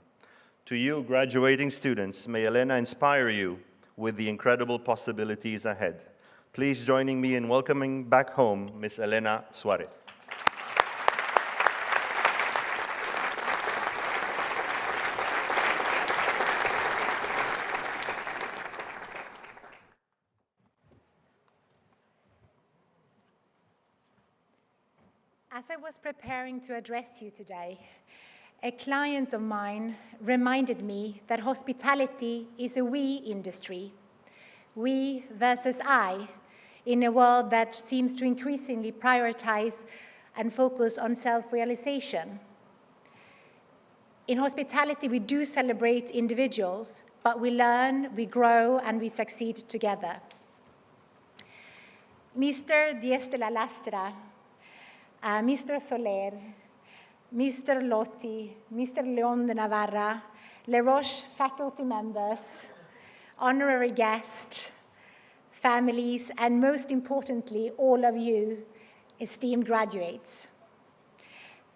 To you, graduating students, may Elena inspire you with the incredible possibilities ahead. Please join me in welcoming back home Ms. Elena Suarez. As I was preparing to address you today, a client of mine reminded me that hospitality is a we industry, we versus I, in a world that seems to increasingly prioritize and focus on self-realization. In hospitality, we do celebrate individuals, but we learn, we grow, and we succeed together. Mr. Diez de la Lastra, Mr. Soler, Mr. Lotti, Mr. Leon de Navarra, Les Roches faculty members, honorary guests, families, and most importantly, all of you, esteemed graduates.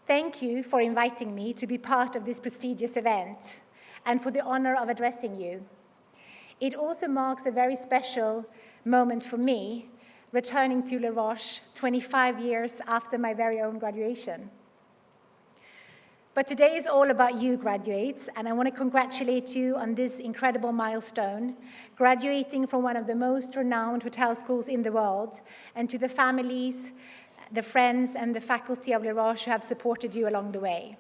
Thank you for inviting me to be part of this prestigious event and for the honor of addressing you. It also marks a very special moment for me, returning to Les Roches 25 years after my very own graduation. But today is all about you, graduates, and I want to congratulate you on this incredible milestone, graduating from one of the most renowned hotel schools in the world, and to the families, the friends, and the faculty of Les Roches who have supported you along the way.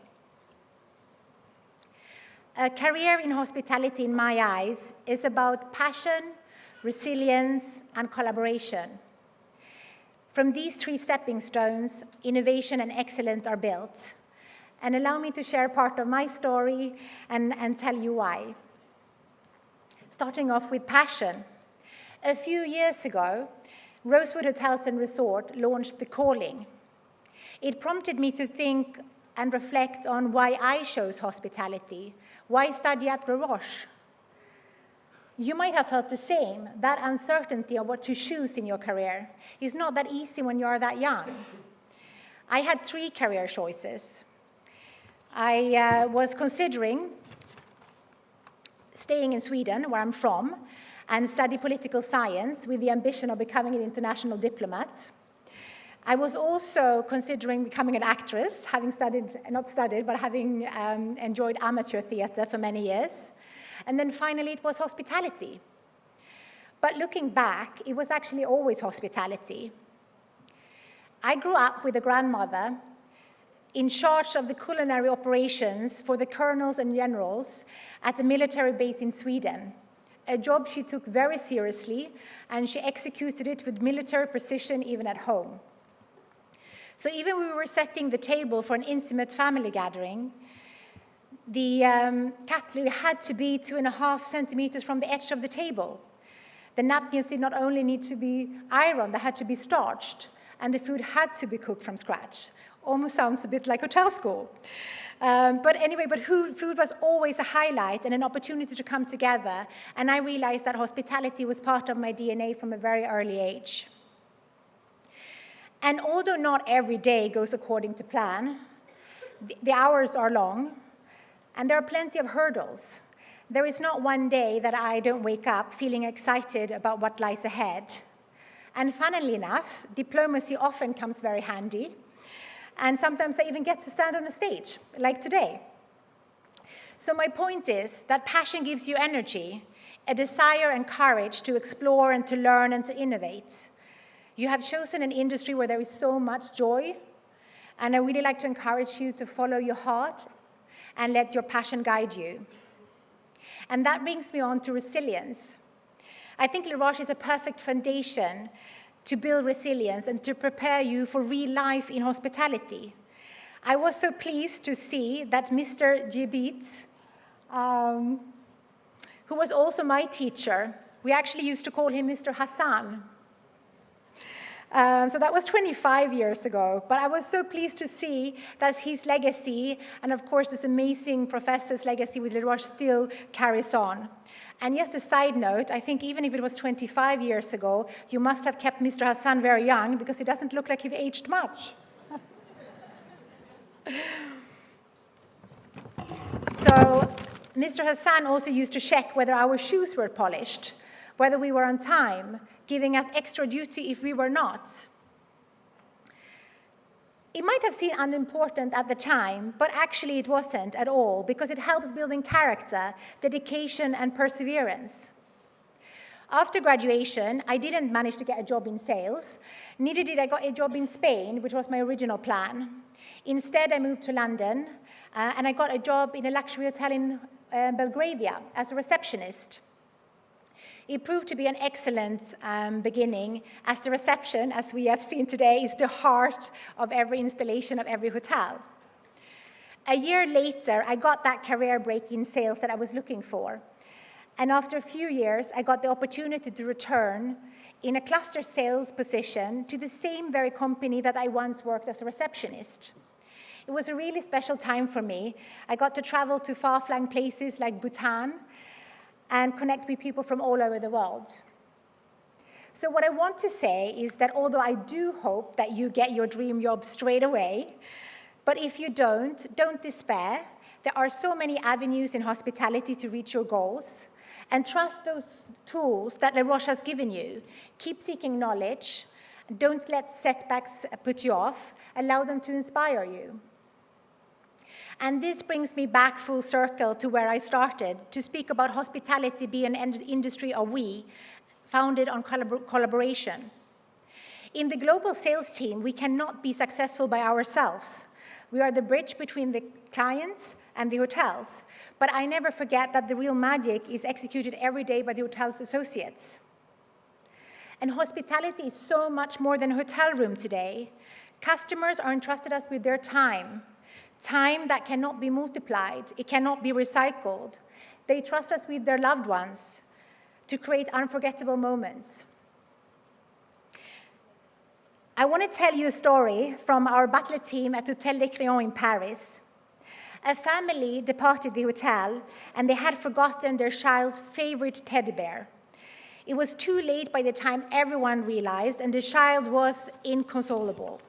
A career in hospitality, in my eyes, is about passion, resilience, and collaboration. From these three stepping stones, innovation and excellence are built. And allow me to share part of my story and tell you why. Starting off with passion. A few years ago, Rosewood Hotels and Resort launched The Calling. It prompted me to think and reflect on why I chose hospitality, why study at Les Roches. You might have felt the same. That uncertainty of what to choose in your career is not that easy when you are that young. I had three career choices. I was considering staying in Sweden, where I'm from, and study political science with the ambition of becoming an international diplomat. I was also considering becoming an actress, having having enjoyed amateur theater for many years. And then finally, it was hospitality. But looking back, it was actually always hospitality. I grew up with a grandmother in charge of the culinary operations for the colonels and generals at a military base in Sweden, a job she took very seriously, and she executed it with military precision even at home. So even when we were setting the table for an intimate family gathering, the cutlery had to be 2.5 centimeters from the edge of the table. The napkins did not only need to be ironed, they had to be starched, and the food had to be cooked from scratch. Almost sounds a bit like hotel school. But food was always a highlight and an opportunity to come together, and I realized that hospitality was part of my DNA from a very early age. And although not every day goes according to plan, the hours are long, and there are plenty of hurdles. There is not one day that I don't wake up feeling excited about what lies ahead. And funnily enough, diplomacy often comes very handy, and sometimes I even get to stand on a stage, like today. So my point is that passion gives you energy, a desire and courage to explore and to learn and to innovate. You have chosen an industry where there is so much joy, and I really like to encourage you to follow your heart and let your passion guide you. And that brings me on to resilience. I think Les Roches is a perfect foundation to build resilience and to prepare you for real life in hospitality. I was so pleased to see that Mr. Jibit, who was also my teacher, we actually used to call him Mr. Hassan. So that was 25 years ago, but I was so pleased to see that his legacy, and of course this amazing professor's legacy with Les Roches still carries on. And just a side note, I think even if it was 25 years ago, you must have kept Mr. Hassan very young because he doesn't look like he's aged much. So Mr. Hassan also used to check whether our shoes were polished, whether we were on time, giving us extra duty if we were not. It might have seemed unimportant at the time, but actually it wasn't at all, because it helps building character, dedication, and perseverance. After graduation, I didn't manage to get a job in sales, neither did I get a job in Spain, which was my original plan. Instead, I moved to London, and I got a job in a luxury hotel in Belgravia as a receptionist. It proved to be an excellent beginning, as the reception, as we have seen today, is the heart of every installation of every hotel. A year later, I got that career break in sales that I was looking for. And after a few years, I got the opportunity to return in a cluster sales position to the same very company that I once worked as a receptionist. It was a really special time for me. I got to travel to far-flung places like Bhutan and connect with people from all over the world. So what I want to say is that although I do hope that you get your dream job straight away, but if you don't despair. There are so many avenues in hospitality to reach your goals, and trust those tools that Les Roches has given you. Keep seeking knowledge. Don't let setbacks put you off. Allow them to inspire you. And this brings me back full circle to where I started, to speak about hospitality being an industry of we, founded on collaboration. In the global sales team, we cannot be successful by ourselves. We are the bridge between the clients and the hotels. But I never forget that the real magic is executed every day by the hotel's associates. And hospitality is so much more than a hotel room today. Customers are entrusted us with their time that cannot be multiplied, it cannot be recycled. They trust us with their loved ones to create unforgettable moments. I want to tell you a story from our butler team at Hotel Les Crayons in Paris. A family departed the hotel, and they had forgotten their child's favorite teddy bear. It was too late by the time everyone realized, and the child was inconsolable.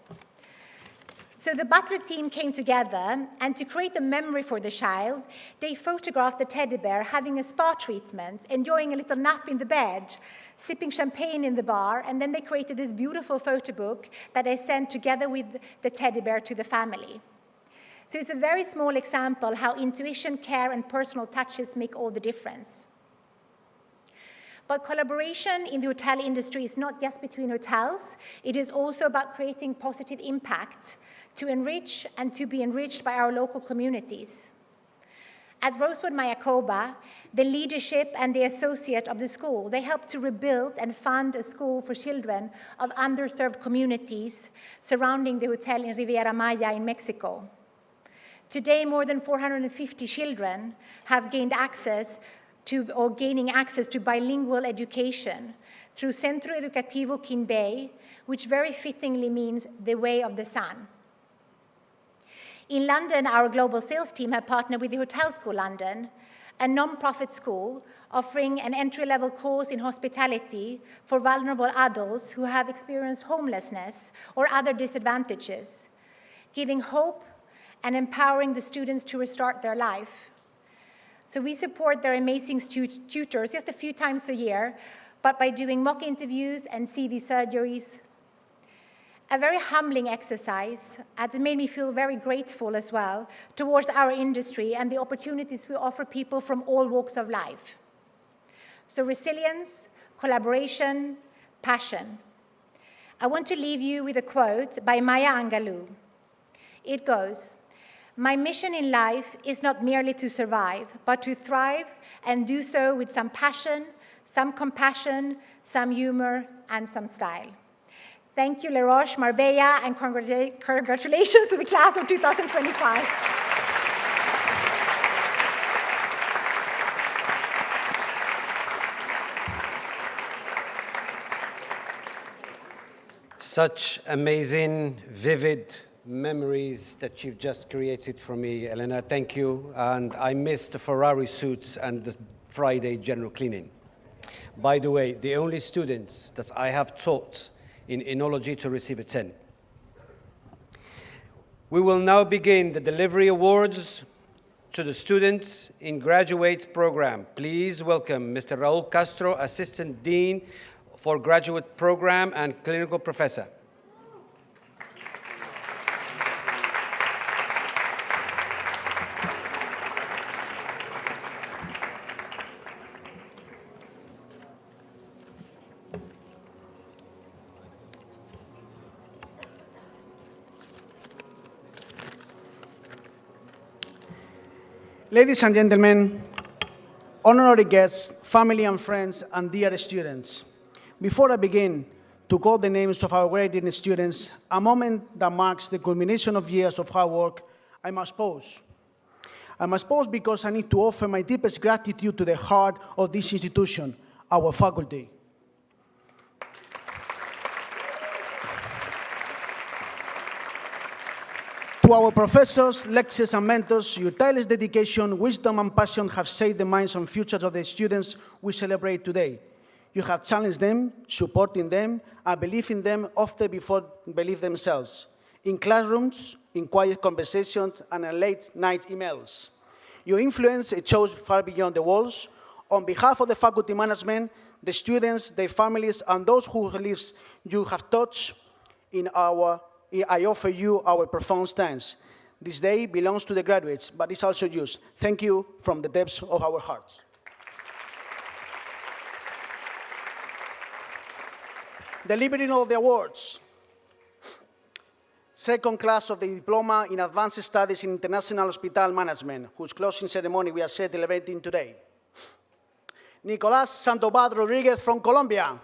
So the butler team came together, and to create a memory for the child, they photographed the teddy bear having a spa treatment, enjoying a little nap in the bed, sipping champagne in the bar, and then they created this beautiful photo book that they sent together with the teddy bear to the family. So it's a very small example how intuition, care, and personal touches make all the difference. But collaboration in the hotel industry is not just between hotels, it is also about creating positive impact to enrich and to be enriched by our local communities. At Rosewood Mayakoba, the leadership and the associate of the school, they helped to rebuild and fund a school for children of underserved communities surrounding the hotel in Riviera Maya in Mexico. Today, more than 450 children have gained access to, or gaining access to bilingual education through Centro Educativo Quinbay, which very fittingly means the way of the sun. In London, our global sales team have partnered with the Hotel School London, a non-profit school offering an entry-level course in hospitality for vulnerable adults who have experienced homelessness or other disadvantages, giving hope and empowering the students to restart their life. So we support their amazing tutors just a few times a year, but by doing mock interviews and CV surgeries. A very humbling exercise, and it made me feel very grateful as well towards our industry and the opportunities we offer people from all walks of life. So resilience, collaboration, passion. I want to leave you with a quote by Maya Angelou. It goes, "My mission in life is not merely to survive, but to thrive and do so with some passion, some compassion, some humor, and some style." Thank you, Les Roches, Marbella, and congratulations to the class of 2025. Such amazing, vivid memories that you've just created for me, Elena. Thank you. And I missed the Ferrari suits and the Friday general cleaning. By the way, the only students that I have taught in enology to receive a 10. We will now begin the delivery awards to the students in graduate program. Please welcome Mr. Raul Castro, Assistant Dean for Graduate Program and Clinical Professor. Ladies and gentlemen, honorary guests, family and friends, and dear students, before I begin to call the names of our graduating students, a moment that marks the culmination of years of hard work, I must pause. I must pause because I need to offer my deepest gratitude to the heart of this institution, our faculty. To our professors, lecturers, and mentors, your tireless dedication, wisdom, and passion have shaped the minds and futures of the students we celebrate today. You have challenged them, supporting them, and believed in them often before they believe themselves, in classrooms, in quiet conversations, and in late-night emails. Your influence shows far beyond the walls. On behalf of the faculty management, the students, their families, and those whose lives you have touched, I offer you our profound thanks. This day belongs to the graduates, but it's also yours. Thank you from the depths of our hearts. Delivering of the awards. Second class of the Diploma in Advanced Studies in International Hospital Management, whose closing ceremony we are celebrating today. Nicolás Sandoval Rodriguez from Colombia.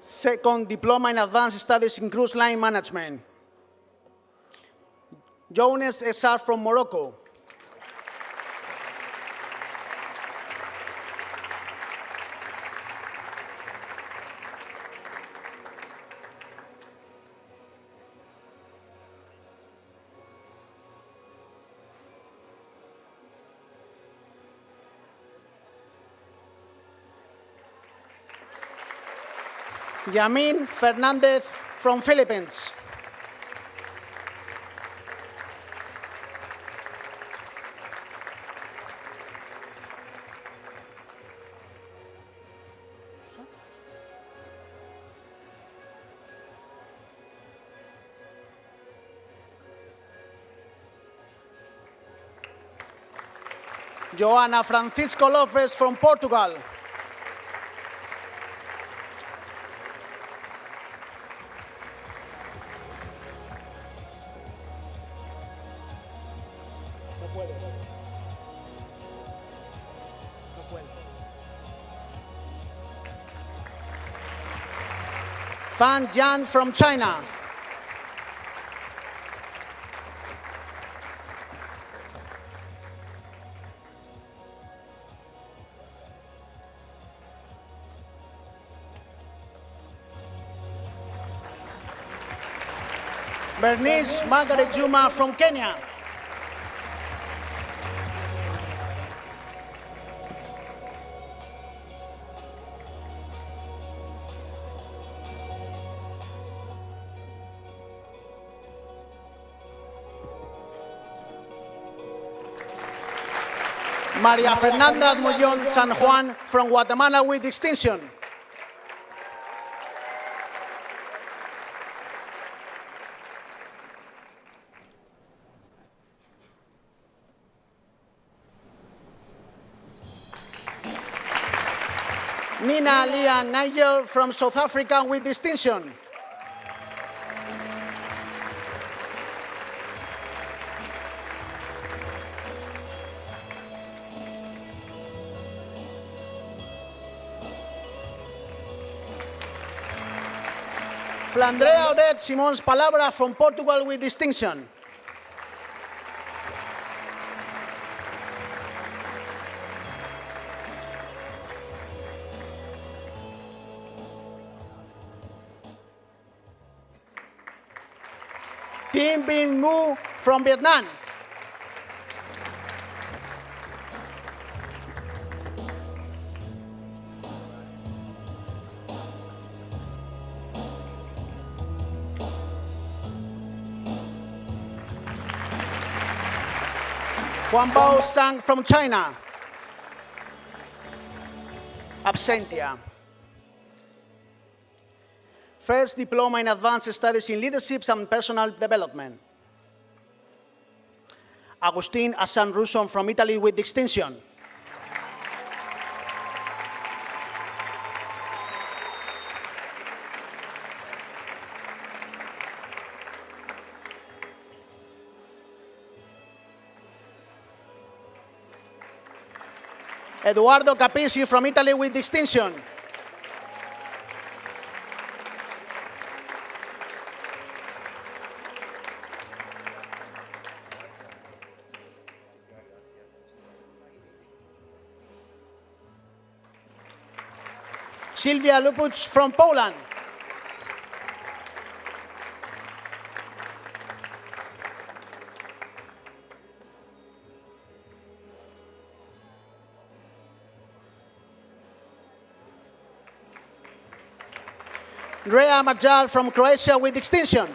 Second Diploma in Advanced Studies in Cruise Line Management. Jonas Essar from Morocco. Yamin Fernandez from Philippines. Joana Francisco Lopes from Portugal. Fan Jian from China. Bernice Margaret Juma from Kenya. Maria Fernanda Mullón San Juan from Guatemala with distinction. Nina Leah Nigel from South Africa with distinction. Flandrea Odette Simões Palabra from Portugal with distinction. Tim Binh Mu from Vietnam. Juan Bao Sang from China. Absentia. First diploma in advanced studies in leadership and personal development. Agustin Assan Russon from Italy with distinction. Eduardo Capizzi from Italy with distinction. Silvia Lupuc from Poland. Rea Majar from Croatia with distinction.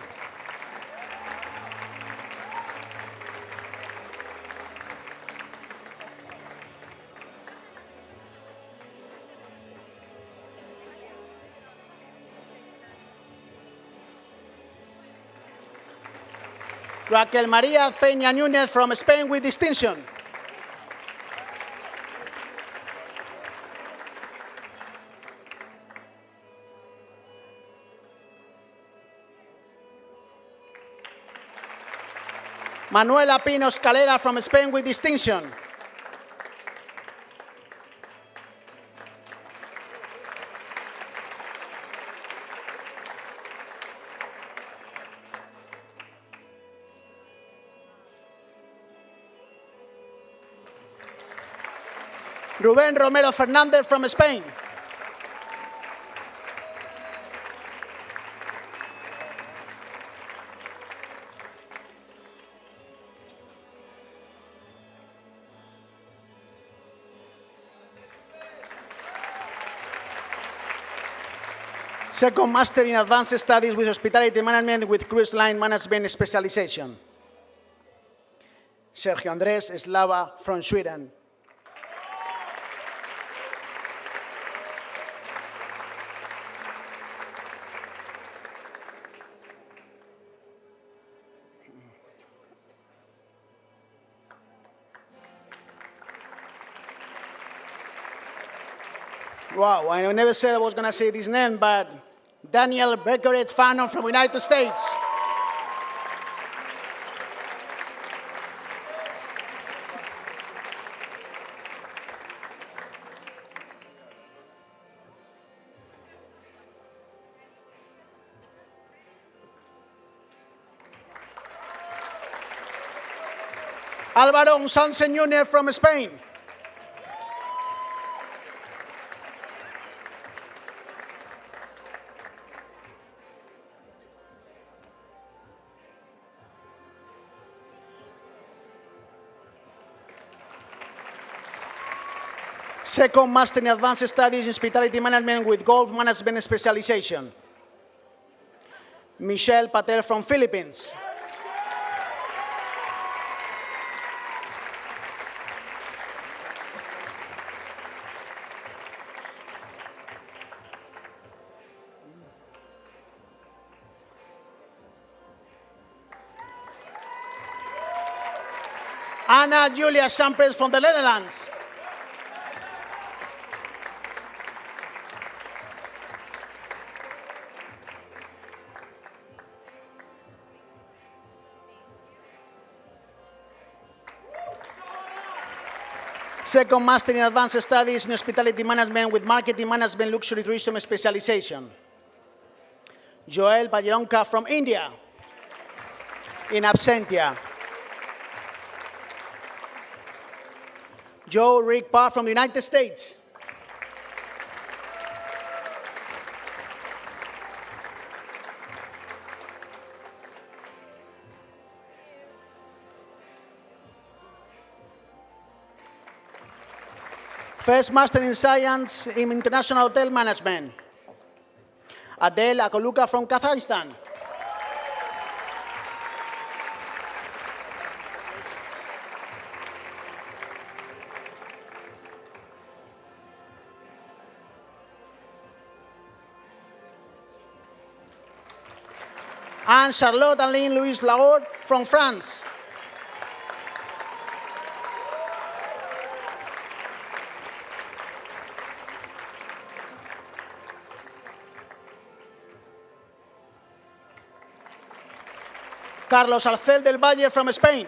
Raquel Maria Peña Núñez from Spain with distinction. Manuela Pino Escalera from Spain with distinction. Rubén Romero Fernández from Spain. Second Master in Advanced Studies with Hospitality Management with Cruise Line Management Specialization. Sergio Andrés Slava from Sweden. Wow, I never said I was going to say this name, but Daniel Beckeret Fanon from the United States. Álvaro Sánchez Núñez from Spain. Second Master in Advanced Studies in Hospitality Management with Golf Management Specialization. Michelle Patel from Philippines. Anna Julia Sampres from the Netherlands. Second Master in Advanced Studies in Hospitality Management with Marketing Management Luxury Tourism Specialization. Joel Bajironka from India. In absentia. Joe Rick Parr from the United States. First Master in Science in International Hotel Management. Adel Akoluka from Kazakhstan. And Charlotte Aline Louise Laure from France. Carlos Arcel del Valle from Spain.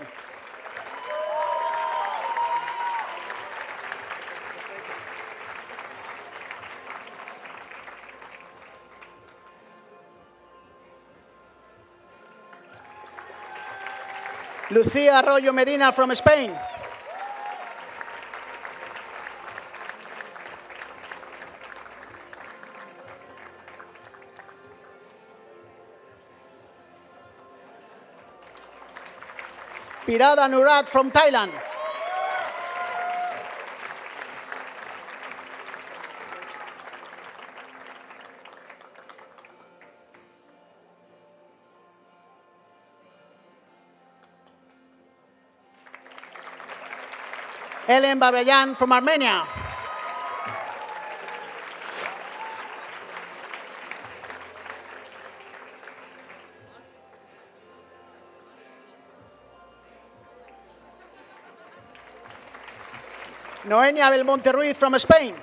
Lucía Arroyo Medina from Spain. Pirada Nurat from Thailand. Ellen Babayan from Armenia. Noelia Belmonte Ruiz from Spain.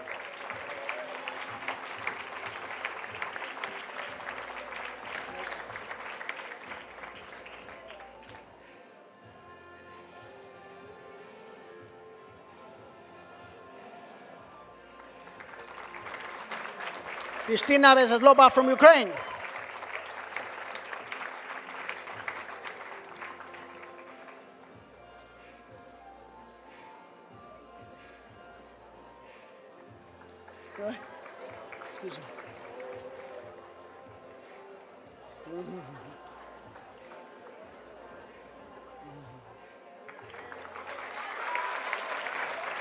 Kristina Veseslova from Ukraine. Excuse me.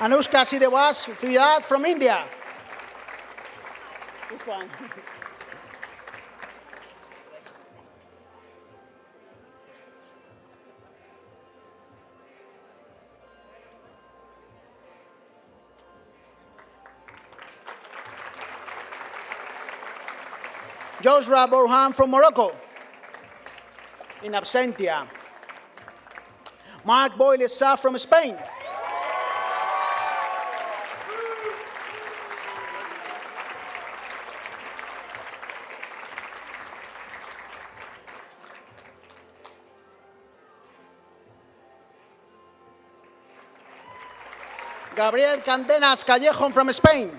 Anushka Sidewas Firat from India. This one. Joshua Borham from Morocco. In absentia. Mark Boyle Sá from Spain. Gabriel Candenas Callejon from Spain.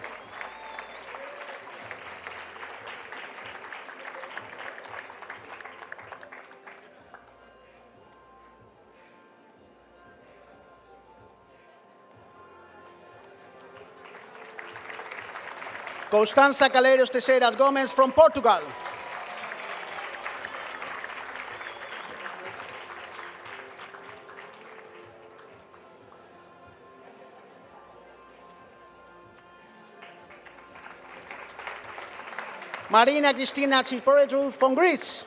Constanza Calerios Teixeiras Gomes from Portugal. Marina Cristina Tsiporetou from Greece.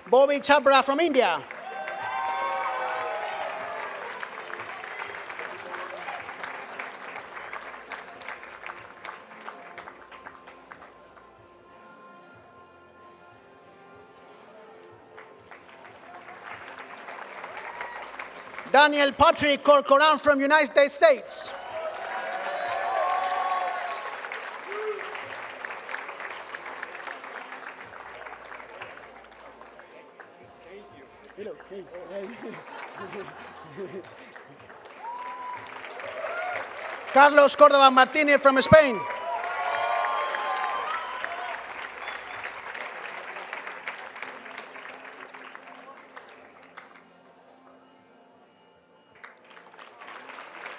Bobby Chabra from India. Daniel Patrick Corcoran from United States. Carlos Córdoba Martínez from Spain.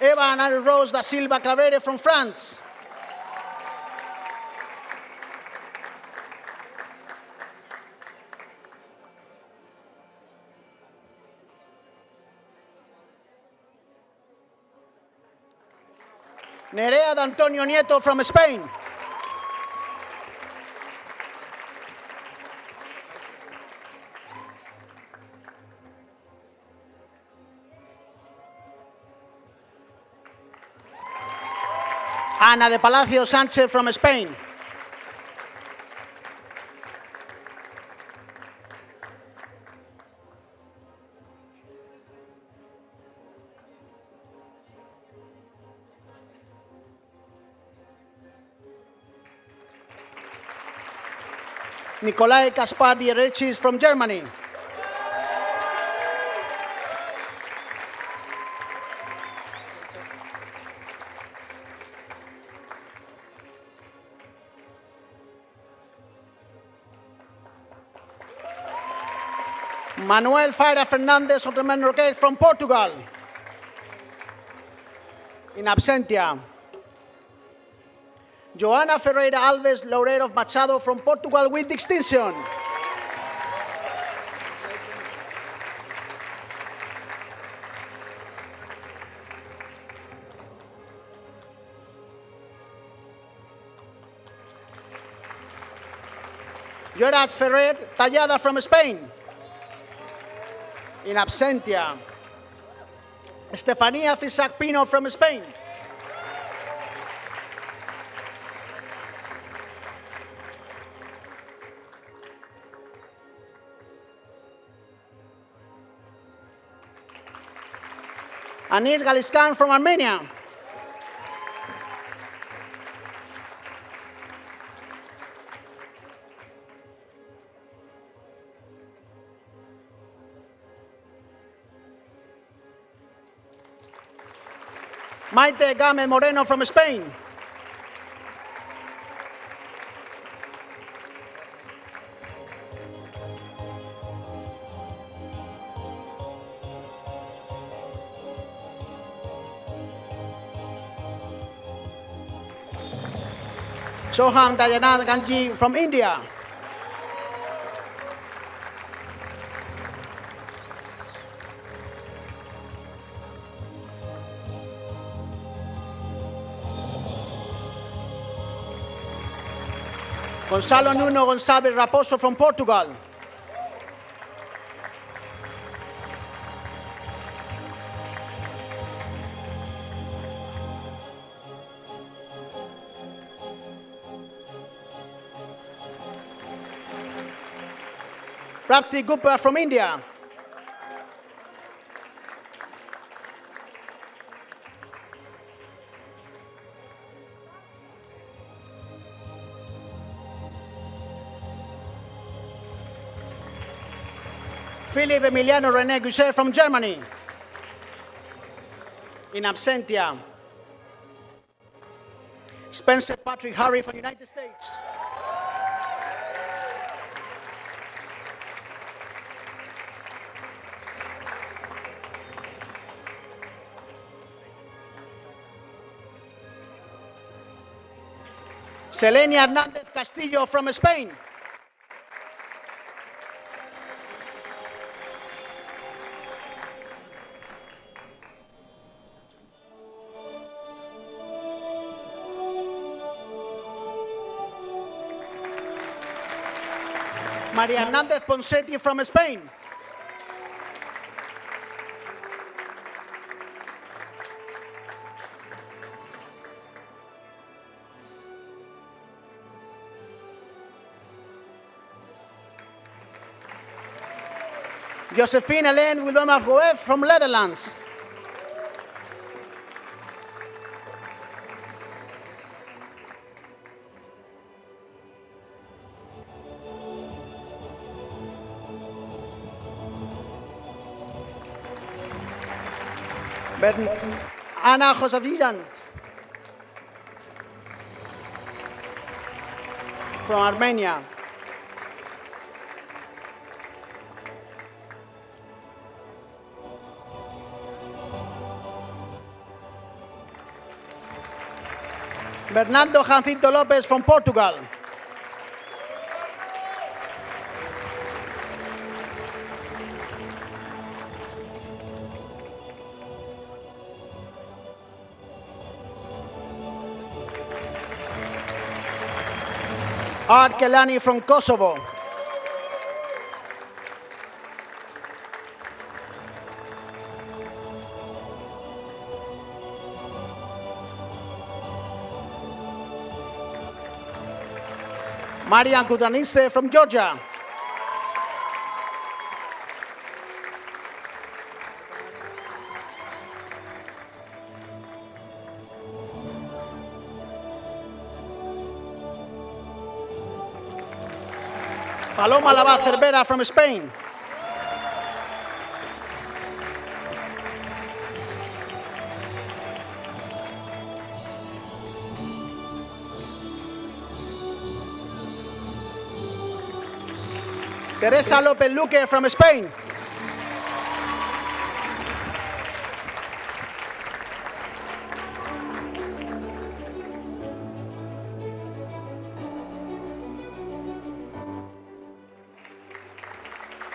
Eva Ana Rose da Silva Clavere from France. Nerea de Antonio Nieto from Spain. Ana de Palacio Sánchez from Spain. Nikolai Kaspar Dierechis from Germany. Manuel Faira Fernandez Otamenroquez from Portugal. In absentia. Joana Ferreira Alves Loureiro Machado from Portugal with distinction. Gerard Ferrer Tallada from Spain. In absentia. Estefanía Fisac Pino from Spain. Anis Galiscan from Armenia. Maite Game Moreno from Spain. Soham Dayanand Ganji from India. Gonzalo Nuno Gonçalves Raposo from Portugal. Rapti Gupta from India. Philip Emiliano René Gusset from Germany. In absentia. Spencer Patrick Harry from the United States. Selenia Hernandez Castillo from Spain. Maria Hernandez Ponsetti from Spain. Josephine Hélène Wilhelm from Netherlands. Ana Josefijan from Armenia. Bernardo Jacinto Lopez from Portugal. Art Kelani from Kosovo. Marian Kutraniste from Georgia. Paloma Lava Cervera from Spain. Teresa López Luque from Spain.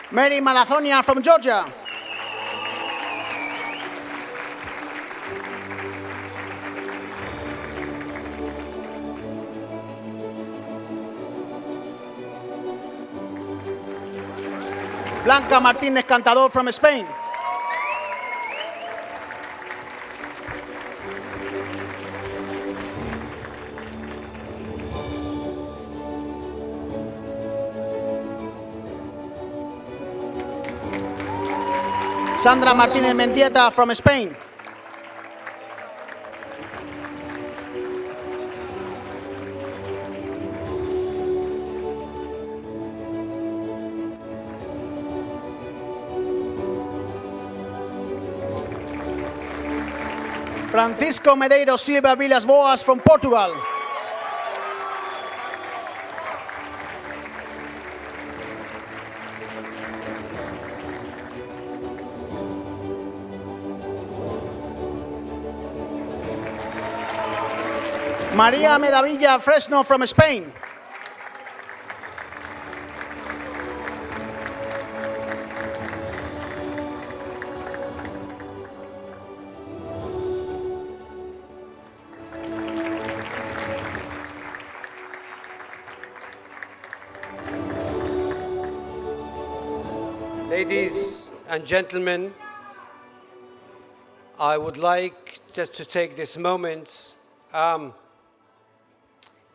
Mary Malazonia from Georgia. Blanca Martínez Cantador from Spain. Sandra Martínez Mendieta from Spain. Francisco Medeiros Silva Vilas Boas from Portugal. María Medavilla Fresno from Spain. Ladies and gentlemen, I would like just to take this moment.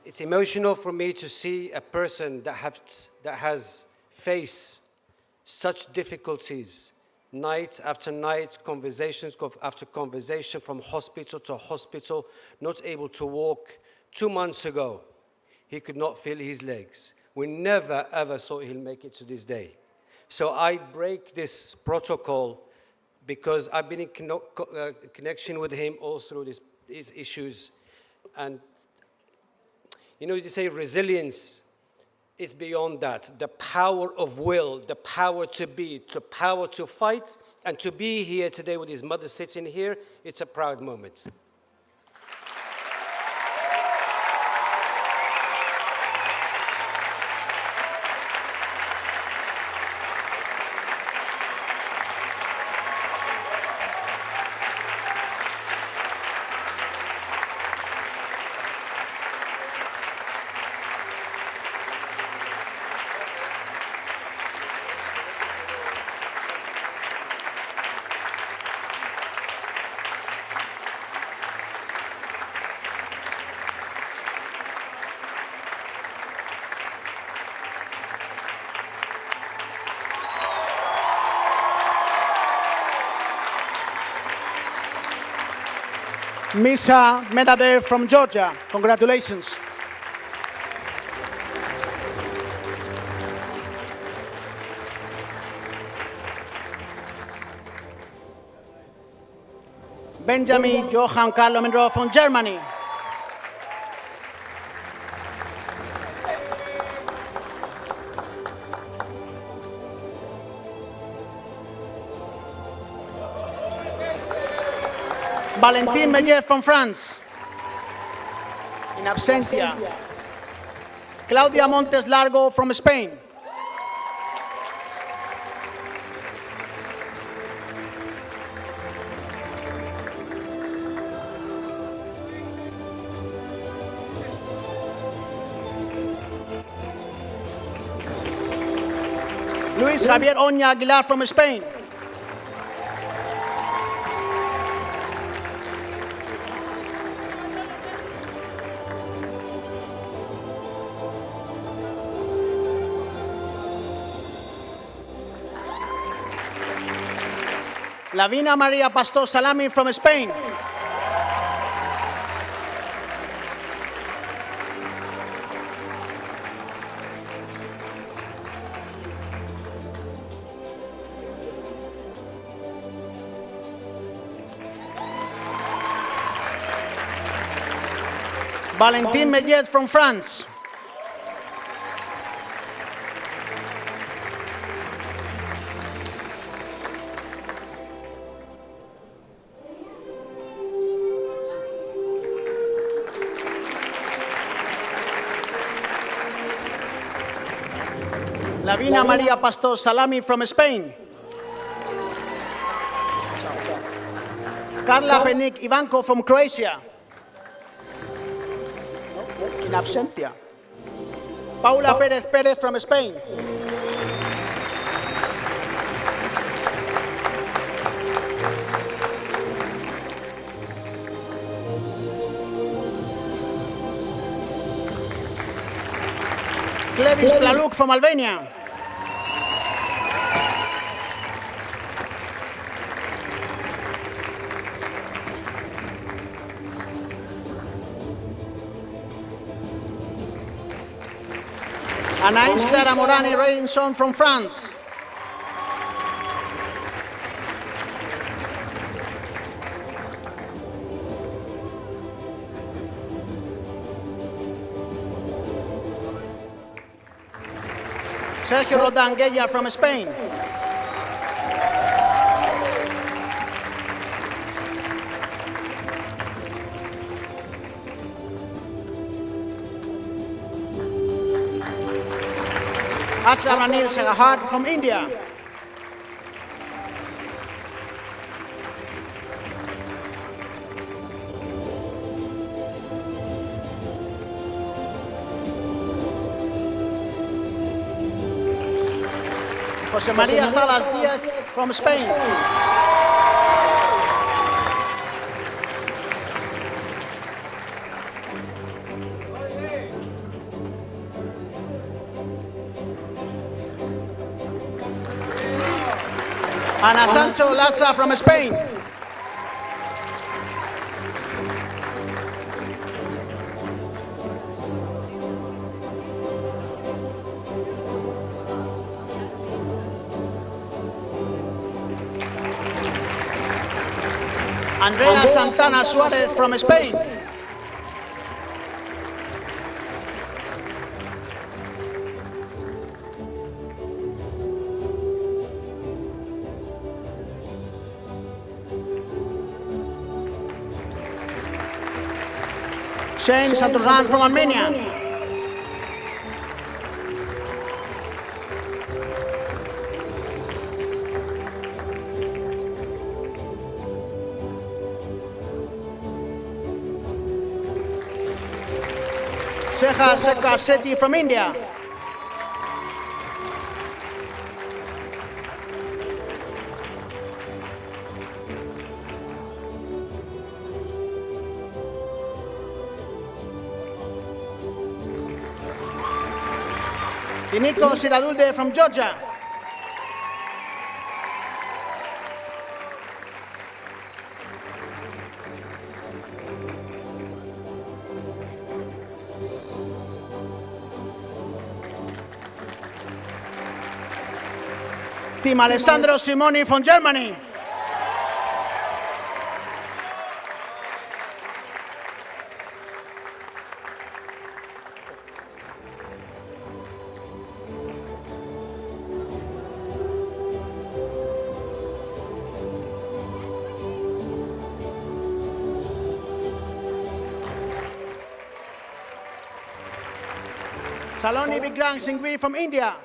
It's emotional for me to see a person that has faced such difficulties, night after night, conversations after conversation, from hospital to hospital, not able to walk. 2 months ago, he could not feel his legs. We never, ever thought he'll make it to this day. So I break this protocol because I've been in connection with him all through these issues. And you know, you say resilience is beyond that. The power of will, the power to be, the power to fight, and to be here today with his mother sitting here, it's a proud moment. Misha Medadev from Georgia. Congratulations. Benjamin Johann Carlo Monroe from Germany. Valentin Meyer from France. In absentia. Claudia Montes Largo from Spain. Luis Javier Oña Aguilar from Spain. Lavina Maria Pastor Salami from Spain. Valentin Meillet from France. Lavina Maria Pastor Salami from Spain. Carla Penik Ivanko from Croatia. In absentia. Paula Pérez Pérez from Spain. Clevis Plaluk from Albania. Anaïs Clara Morani Redinson from France. Sergio Rodan Guella from Spain. Akram Anil Segahat from India. José María Salas Díaz from Spain. Ana Sancho Laza from Spain. Andrea Santana Suarez from Spain. Shane Santorzans from Armenia. Seha Sekar Sethi from India. Tiniko Siradulde from Georgia. Tim Alessandro Simoni from Germany. Saloni Vikrang Singhvi from India.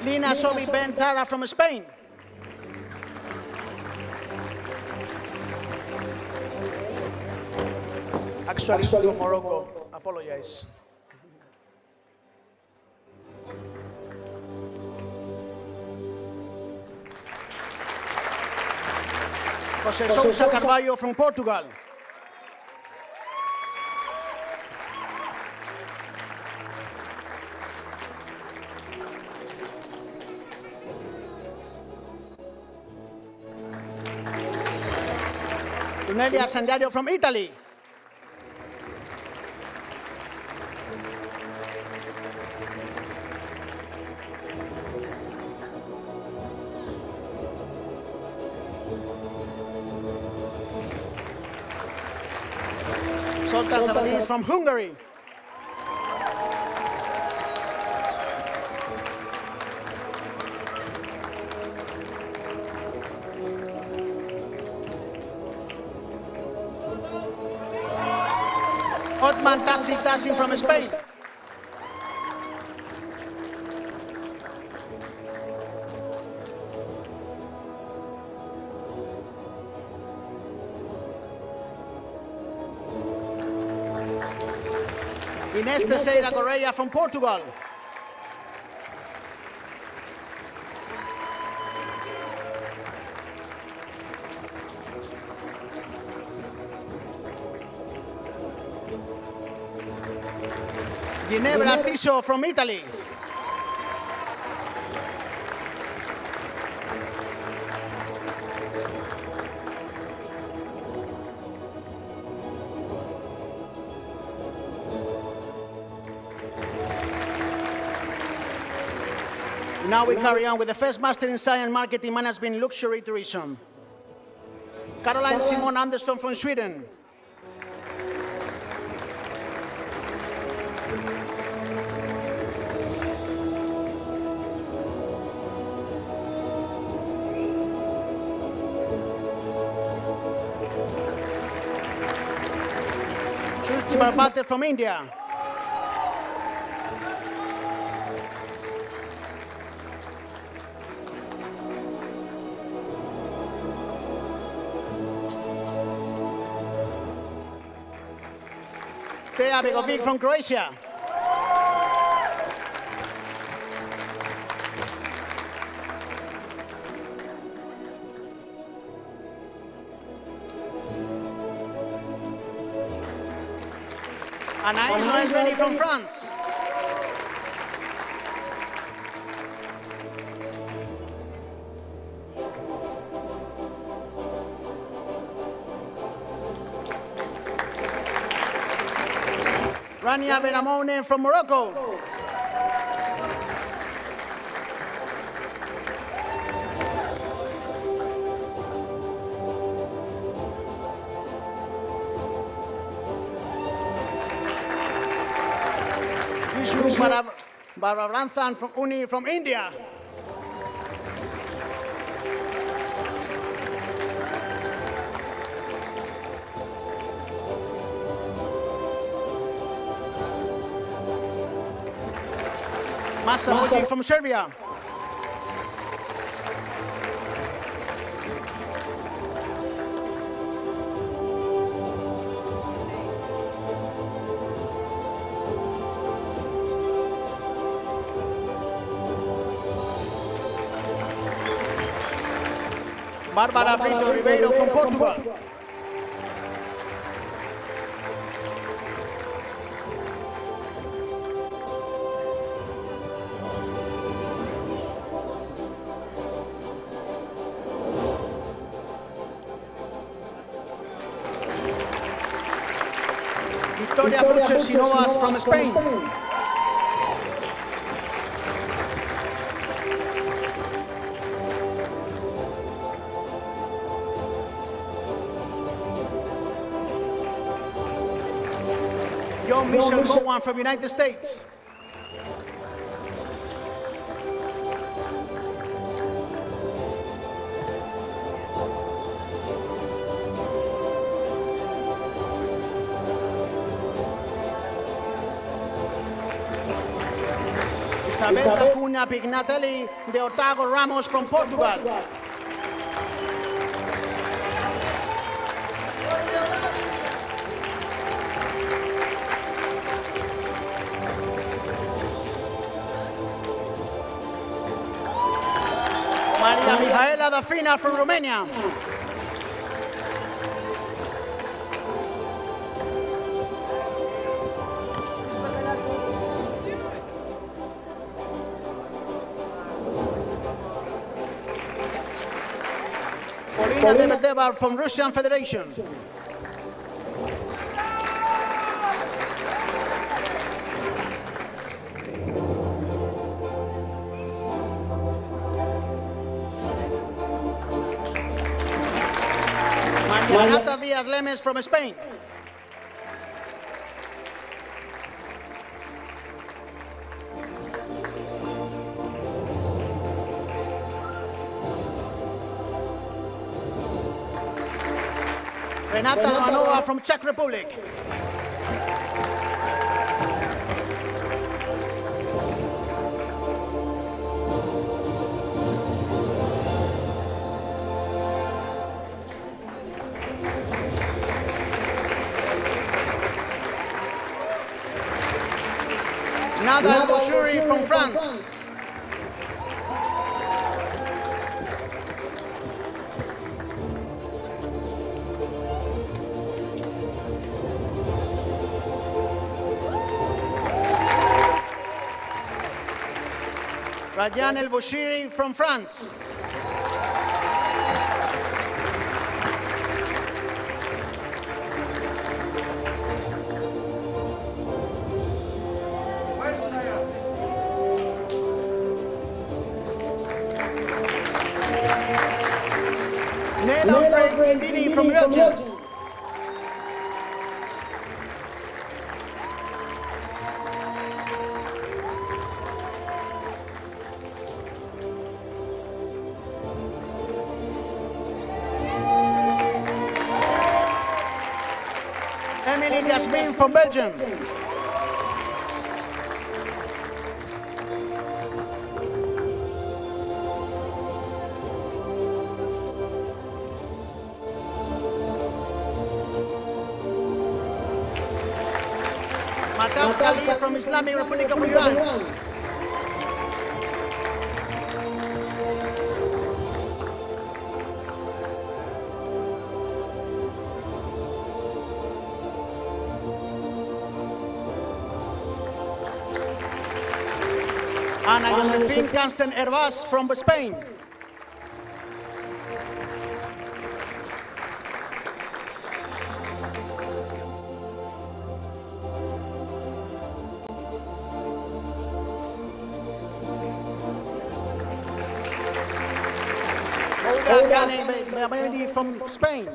Lina Sobi Ben Tara from Spain. Actually from Morocco. Apologize. José Sousa Carvalho from Portugal. Lunelia Sandario from Italy. Soltan Sabadis from Hungary. Otman Tassin from Spain. Inés Teixeira Correia from Portugal. Ginebra Tiso from Italy. Now we carry on with the first Master in Science Marketing Management Luxury Tourism. Caroline Simon Andersson from Sweden. Shruti Barbate from India. Teja Begovic from Croatia. Anaïs Noël from France. Rania Benamone from Morocco. Vishnu Barabranthan from Uni from India. Masa Muti from Serbia. Bárbara Brito Ribeiro from Portugal. Victoria Bruches Sinovas from Spain. John Michelle Bowen from United States. Isabel Cunha Pignatelli de Otago Ramos from Portugal. Maria Mihaela Dafina from Romania. Polina Demedeva from Russian Federation. Renata Díaz Lemes from Spain. Renata Ivanova from Czech Republic. Nada Boshuri from France. Rajan El Boshiri from France. Neda Brendini from Belgium. Emily Jasmine from Belgium. Matam Kali from Islamic Republic of Iran. Ana Josephine Cansten Hervas from Spain. Olga Gane from Spain.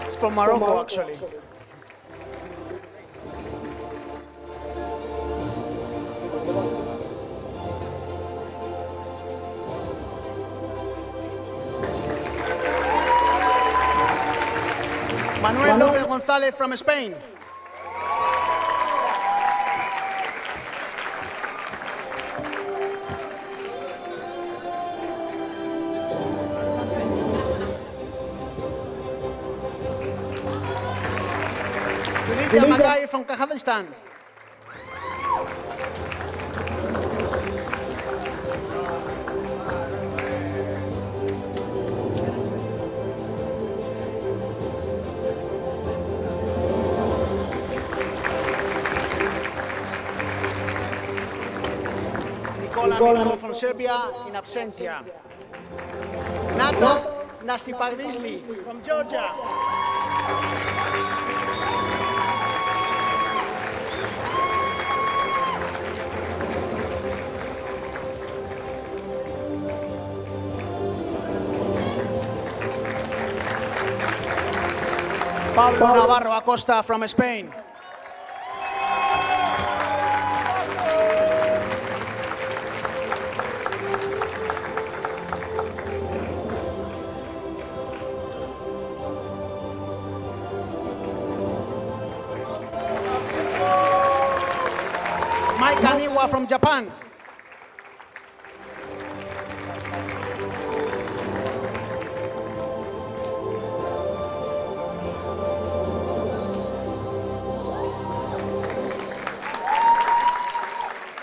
It's from Morocco, actually. Manuel López González from Spain. Yulita Magai from Kazakhstan. Nicola from Serbia in absentia. Nato Nasipagrisli from Georgia. Pablo Navarro Acosta from Spain. Mike Aniwa from Japan.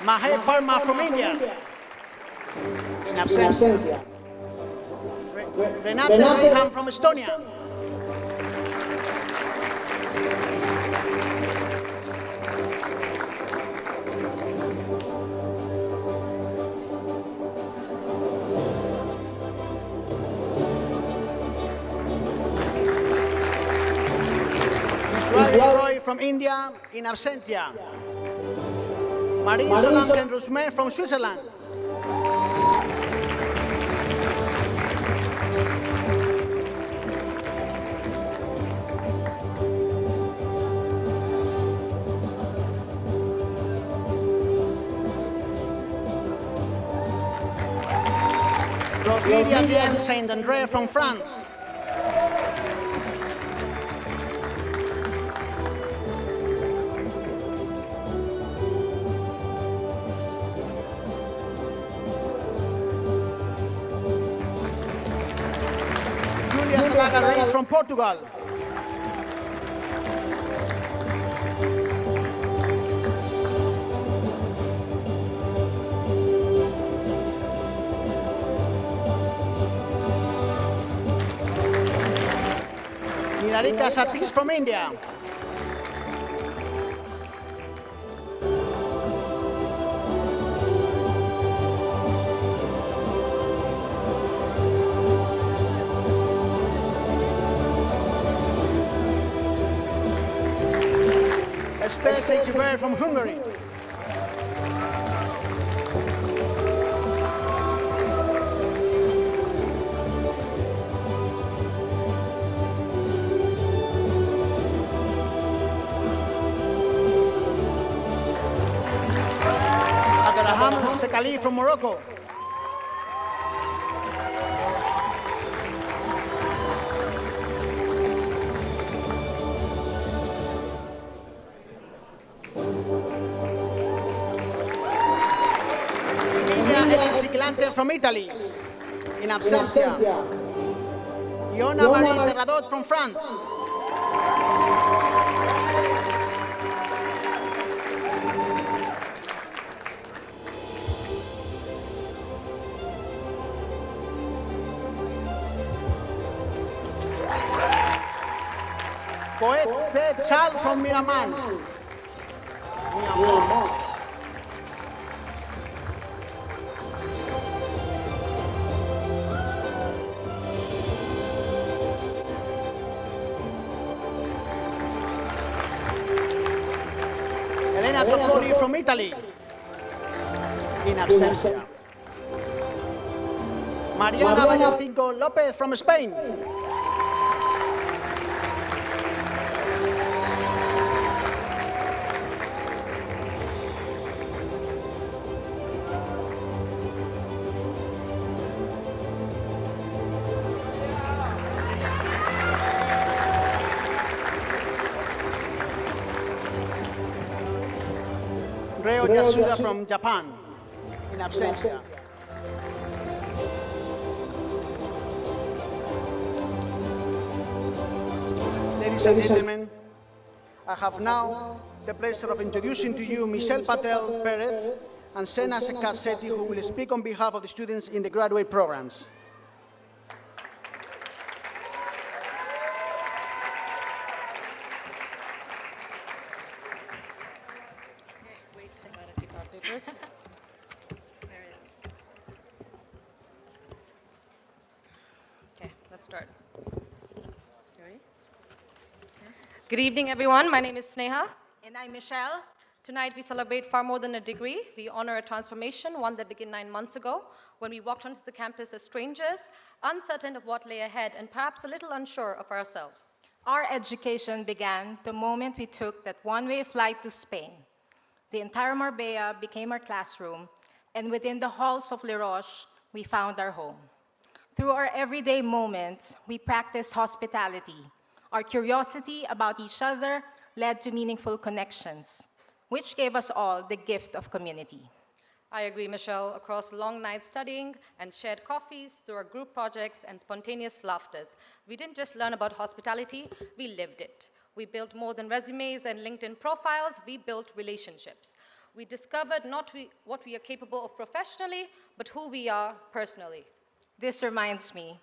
Mahe Parma from India. In absentia. Renate Reham from Estonia. Roy from India in absentia. Marie Solange Rusmer from Switzerland. Lydia Diane Saint-André from France. Julia Salaga Reis from Portugal. Niharika Satish from India. Esther Sechiver from Hungary. Abdelrahman Sekali from Morocco. LXVII from Italy, in absentia. Iona Marie Terradot from France. Poet Chal from Myanmar. Elena Toccoli from Italy, in absentia. Mariana Vallacinco Lopez from Spain. Reo Yasuda from Japan, in absentia. Ladies and gentlemen, I have now the pleasure of introducing to you Michelle Patel Perez and Sena Kaseti, who will speak on behalf of the students in the graduate programs. Okay, let's start. You ready? Good evening, everyone. My name is Sneha. And I'm Michelle. Tonight, we celebrate far more than a degree. We honor a transformation, one that began 9 months ago, when we walked onto the campus as strangers, uncertain of what lay ahead, and perhaps a little unsure of ourselves. Our education began the moment we took that one-way flight to Spain. The entire Marbella became our classroom, and within the halls of Les Roches, we found our home. Through our everyday moments, we practiced hospitality. Our curiosity about each other led to meaningful connections, which gave us all the gift of community. I agree, Michelle. Across long nights studying and shared coffees, through our group projects and spontaneous laughters, we didn't just learn about hospitality, we lived it. We built more than resumes and LinkedIn profiles, we built relationships. We discovered not what we are capable of professionally, but who we are personally. This reminds me,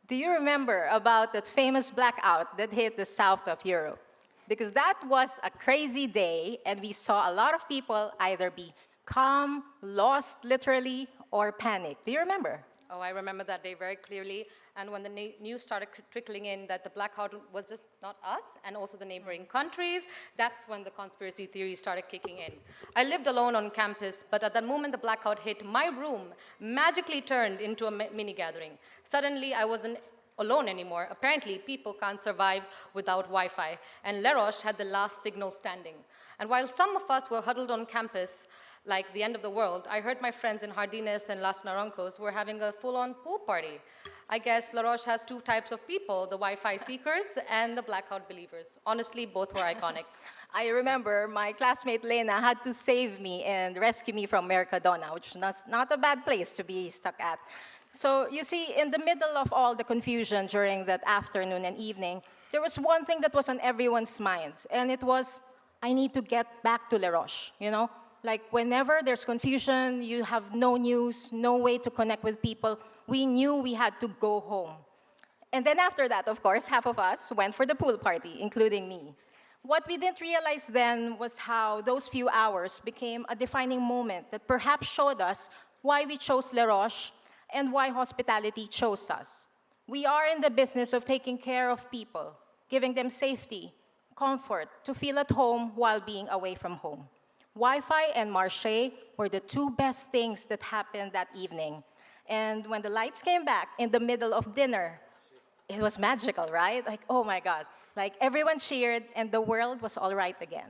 do you remember about that famous blackout that hit the south of Europe? Because that was a crazy day, and we saw a lot of people either be calm, lost literally, or panicked. Do you remember? Oh, I remember that day very clearly. And when the news started trickling in that the blackout was just not us, and also the neighboring countries, that's when the conspiracy theories started kicking in. I lived alone on campus, but at that moment the blackout hit, my room magically turned into a mini gathering. Suddenly, I wasn't alone anymore. Apparently, people can't survive without Wi-Fi, and Les Roches had the last signal standing. And while some of us were huddled on campus, like the end of the world, I heard my friends in Jardines and Las Naranjos were having a full-on pool party. I guess Les Roches has two types of people, the Wi-Fi seekers and the blackout believers. Honestly, both were iconic. I remember my classmate Lena had to save me and rescue me from Mercadona, which was not a bad place to be stuck at. So you see, in the middle of all the confusion during that afternoon and evening, there was one thing that was on everyone's minds, and it was, I need to get back to Les Roches, you know? Like whenever there's confusion, you have no news, no way to connect with people, we knew we had to go home. And then after that, of course, half of us went for the pool party, including me. What we didn't realize then was how those few hours became a defining moment that perhaps showed us why we chose Les Roches and why hospitality chose us. We are in the business of taking care of people, giving them safety, comfort, to feel at home while being away from home. Wi-Fi and marché were the two best things that happened that evening. And when the lights came back in the middle of dinner, it was magical, right? Like, oh my gosh. Like, everyone cheered, and the world was all right again.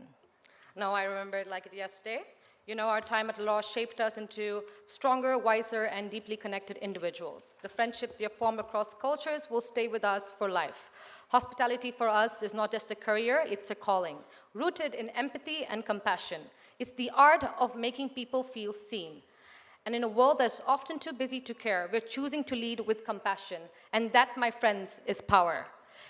No, I remember it like it yesterday. You know, our time at Les Roches shaped us into stronger, wiser, and deeply connected individuals. The friendships we have formed across cultures will stay with us for life. Hospitality for us is not just a career, it's a calling, rooted in empathy and compassion. It's the art of making people feel seen. And in a world that's often too busy to care, we're choosing to lead with compassion. And that, my friends, is power.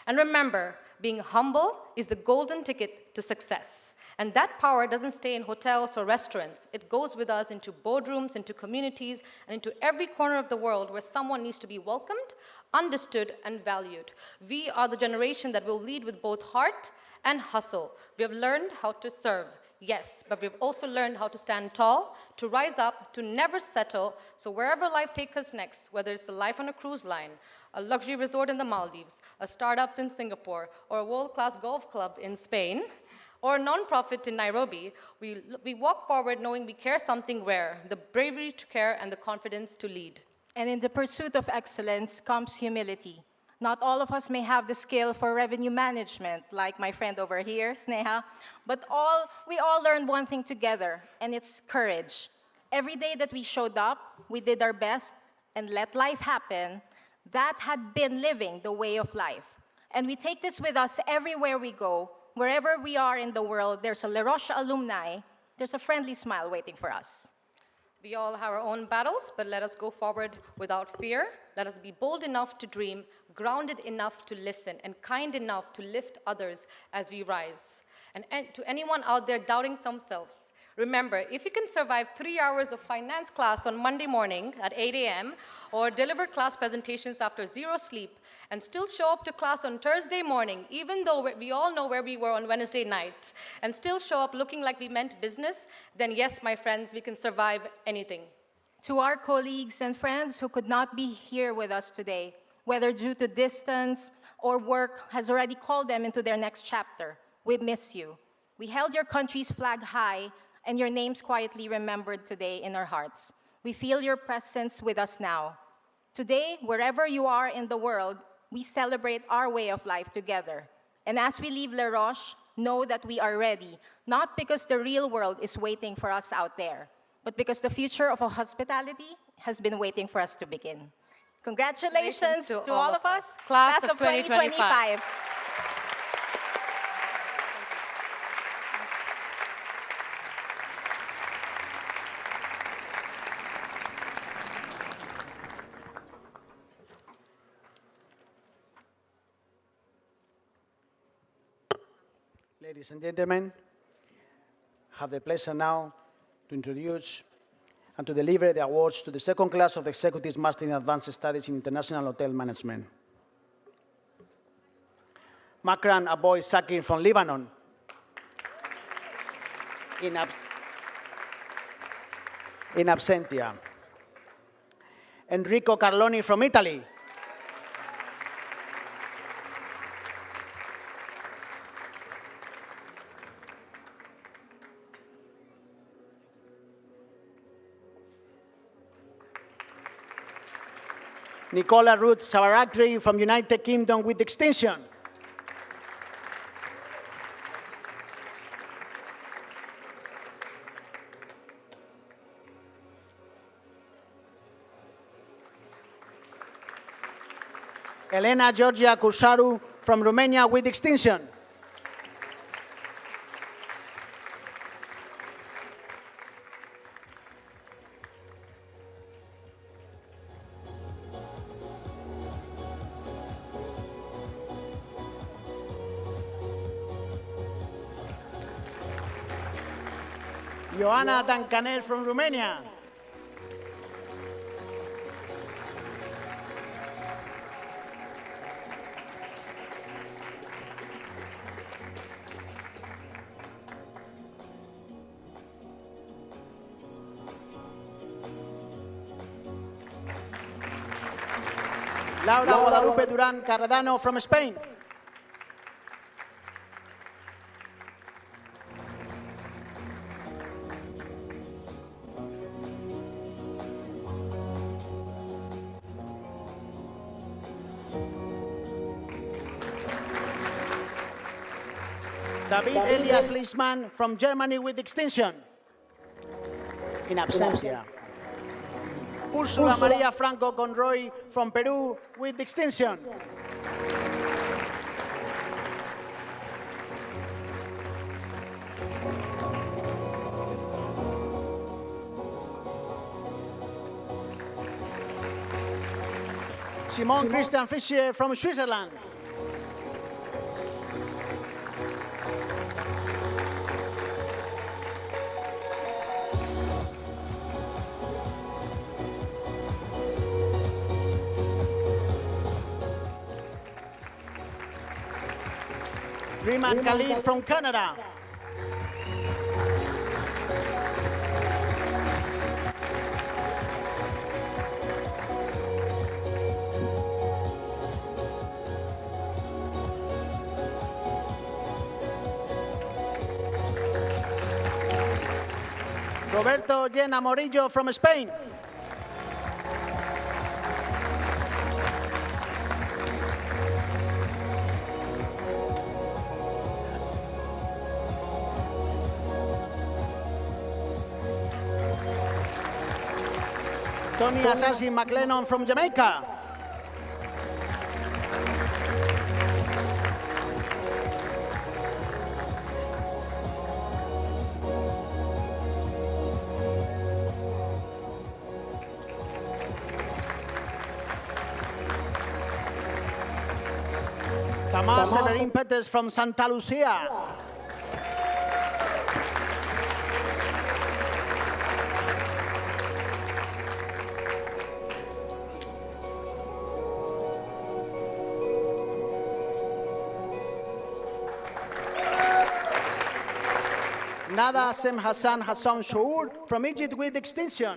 And remember, being humble is the golden ticket to success. And that power doesn't stay in hotels or restaurants. It goes with us into boardrooms, into communities, and into every corner of the world where someone needs to be welcomed, understood, and valued. We are the generation that will lead with both heart and hustle. We have learned how to serve. Yes, but we've also learned how to stand tall, to rise up, to never settle. So wherever life takes us next, whether it's a life on a cruise line, a luxury resort in the Maldives, a startup in Singapore, or a world-class golf club in Spain, or a nonprofit in Nairobi, we walk forward knowing we care something rare, the bravery to care and the confidence to lead. And in the pursuit of excellence comes humility. Not all of us may have the skill for revenue management, like my friend over here, Sneha, but we all learned one thing together, and it's courage. Every day that we showed up, we did our best and let life happen. That had been living the way of life. And we take this with us everywhere we go. Wherever we are in the world, there's a Les Roches alumni, there's a friendly smile waiting for us. We all have our own battles, but let us go forward without fear. Let us be bold enough to dream, grounded enough to listen, and kind enough to lift others as we rise. And to anyone out there doubting themselves, remember, if you can survive 3 hours of finance class on Monday morning at 8 a.m., or deliver class presentations after zero sleep, and still show up to class on Thursday morning, even though we all know where we were on Wednesday night, and still show up looking like we meant business, then yes, my friends, we can survive anything. To our colleagues and friends who could not be here with us today, whether due to distance or work has already called them into their next chapter, we miss you. We held your country's flag high, and your names quietly remembered today in our hearts. We feel your presence with us now. Today, wherever you are in the world, we celebrate our way of life together. And as we leave Les Roches, know that we are ready, not because the real world is waiting for us out there, but because the future of our hospitality has been waiting for us to begin. Congratulations to all of us, Class of 2025. Ladies and gentlemen, I have the pleasure now to introduce and to deliver the awards to the second class of the Executives Master in Advanced Studies in International Hotel Management. Makran Aboy Sakir from Lebanon. In absentia. Enrico Carloni from Italy. Nicola Ruth Savarakri from United Kingdom with distinction. Elena Georgia Cursaru from Romania with distinction. Ioana Dancaner from Romania. Laura Guadalupe Durán Carradano from Spain. David Elias Fleischmann from Germany with distinction. In absentia. Ursula Maria Franco Conroy from Peru with distinction. Simon Christian Fischer from Switzerland. Riman Khalid from Canada. Roberto Llena Morillo from Spain. Tony Assassin McLennan from Jamaica. Tamás Severin Peters from Santa Lucia. Nada Sem Hassan Hassan Shour from Egypt with distinction.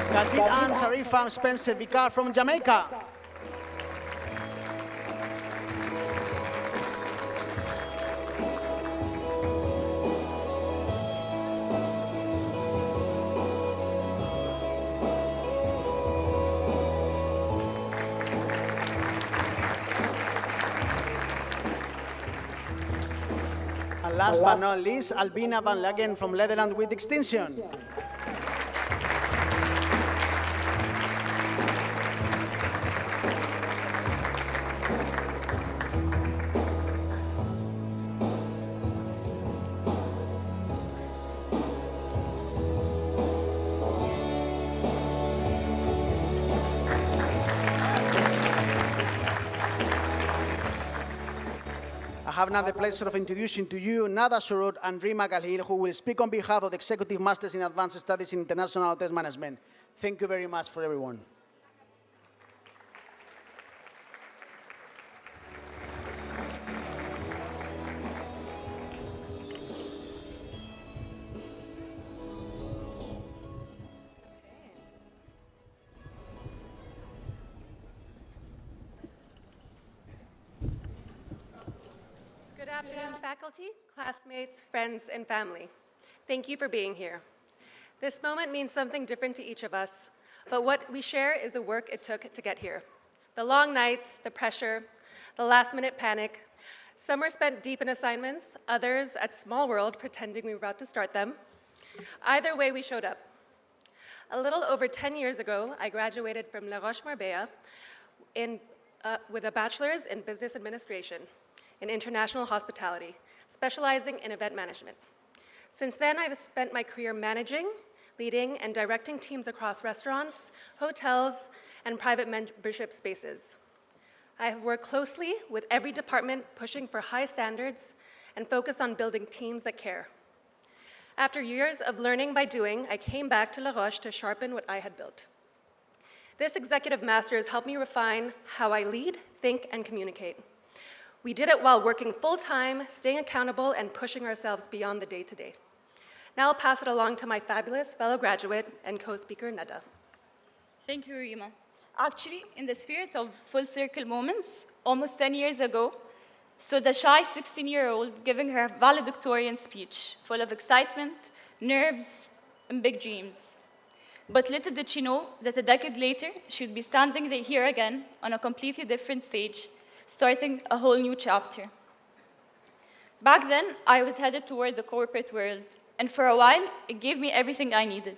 Kajit Ann Sarifa Spencer Vicar from Jamaica. Last but not least, Albina van Lagen from Netherlands with distinction. I have now the pleasure of introducing to you Nada Surut and Rima Galil, who will speak on behalf of the Executive Masters in Advanced Studies in International Hotel Management. Thank you very much for everyone. Good afternoon, faculty, classmates, friends, and family. Thank you for being here. This moment means something different to each of us, but what we share is the work it took to get here. The long nights, the pressure, the last-minute panic. Some were spent deep in assignments, others at Small World pretending we were about to start them. Either way, we showed up. A little over 10 years ago, I graduated from Les Roches Marbella with a bachelor's in business administration in international hospitality, specializing in event management. Since then, I've spent my career managing, leading, and directing teams across restaurants, hotels, and private membership spaces. I have worked closely with every department pushing for high standards and focused on building teams that care. After years of learning by doing, I came back to Les Roches to sharpen what I had built. This executive master's helped me refine how I lead, think, and communicate. We did it while working full-time, staying accountable, and pushing ourselves beyond the day-to-day. Now I'll pass it along to my fabulous fellow graduate and co-speaker, Nada. Thank you, Rima. Actually, in the spirit of full circle moments, almost 10 years ago, stood a shy 16-year-old giving her valedictorian speech, full of excitement, nerves, and big dreams. But little did she know that a decade later, she would be standing here again on a completely different stage, starting a whole new chapter. Back then, I was headed toward the corporate world, and for a while, it gave me everything I needed: